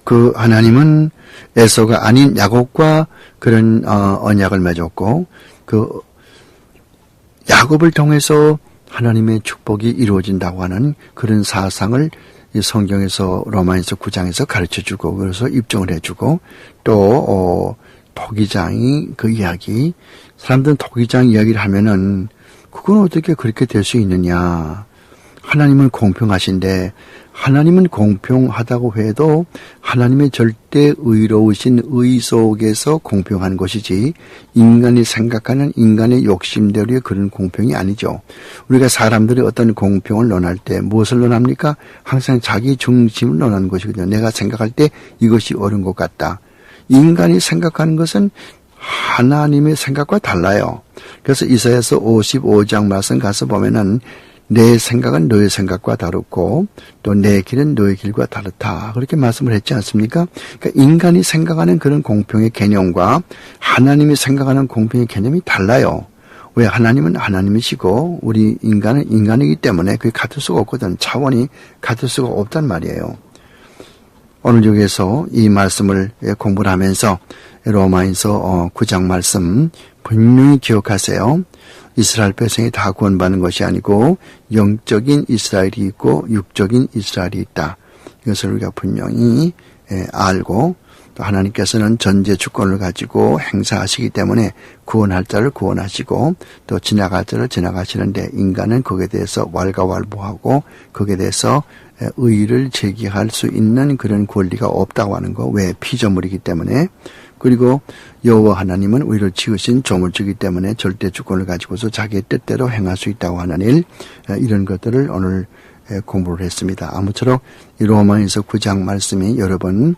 그 하나님은 에서가 아닌 야곱과 그런 언약을 맺었고 그 야곱을 통해서 하나님의 축복이 이루어진다고 하는 그런 사상을 성경에서 로마인서 9장에서 가르쳐주고 그래서 입증을 해주고 또 토기장이 그 이야기 사람들은 토기장 이야기를 하면은 그건 어떻게 그렇게 될 수 있느냐. 하나님은 공평하신데 하나님은 공평하다고 해도 하나님의 절대 의로우신 의 속에서 공평한 것이지 인간이 생각하는 인간의 욕심대로의 그런 공평이 아니죠. 우리가 사람들이 어떤 공평을 논할 때 무엇을 논합니까? 항상 자기 중심을 논하는 것이거든요. 내가 생각할 때 이것이 옳은 것 같다. 인간이 생각하는 것은 하나님의 생각과 달라요. 그래서 이사야서 55장 말씀 가서 보면은 내 생각은 너의 생각과 다르고 또 내 길은 너의 길과 다르다. 그렇게 말씀을 했지 않습니까? 그러니까 인간이 생각하는 그런 공평의 개념과 하나님이 생각하는 공평의 개념이 달라요. 왜? 하나님은 하나님이시고 우리 인간은 인간이기 때문에 그게 같을 수가 없거든. 차원이 같을 수가 없단 말이에요. 오늘 여기에서 이 말씀을 공부를 하면서 로마인서 9장 말씀 분명히 기억하세요. 이스라엘 백성이 다 구원받는 것이 아니고 영적인 이스라엘이 있고 육적인 이스라엘이 있다. 이것을 우리가 분명히 알고 또 하나님께서는 전제 주권을 가지고 행사하시기 때문에 구원할 자를 구원하시고 또 지나갈 자를 지나가시는데 인간은 거기에 대해서 왈가왈부하고 거기에 대해서 의의를 제기할 수 있는 그런 권리가 없다고 하는 거. 왜? 피조물이기 때문에. 그리고 여호와 하나님은 우리를 지으신 조물주기 때문에 절대 주권을 가지고서 자기의 뜻대로 행할 수 있다고 하는 일, 이런 것들을 오늘 공부를 했습니다. 아무쪼록 이 로마인서 9장 말씀이 여러분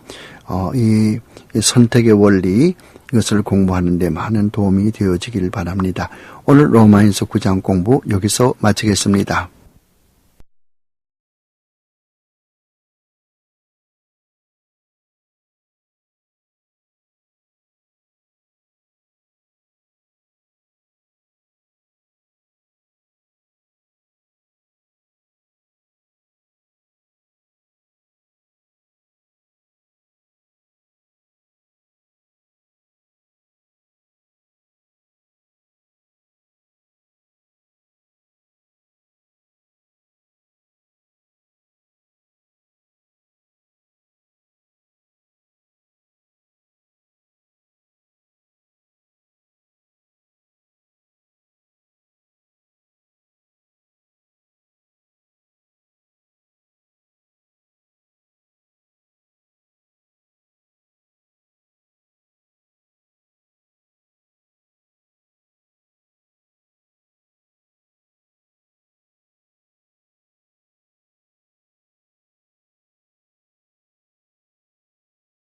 이 선택의 원리 이것을 공부하는 데 많은 도움이 되어지길 바랍니다. 오늘 로마인서 9장 공부 여기서 마치겠습니다.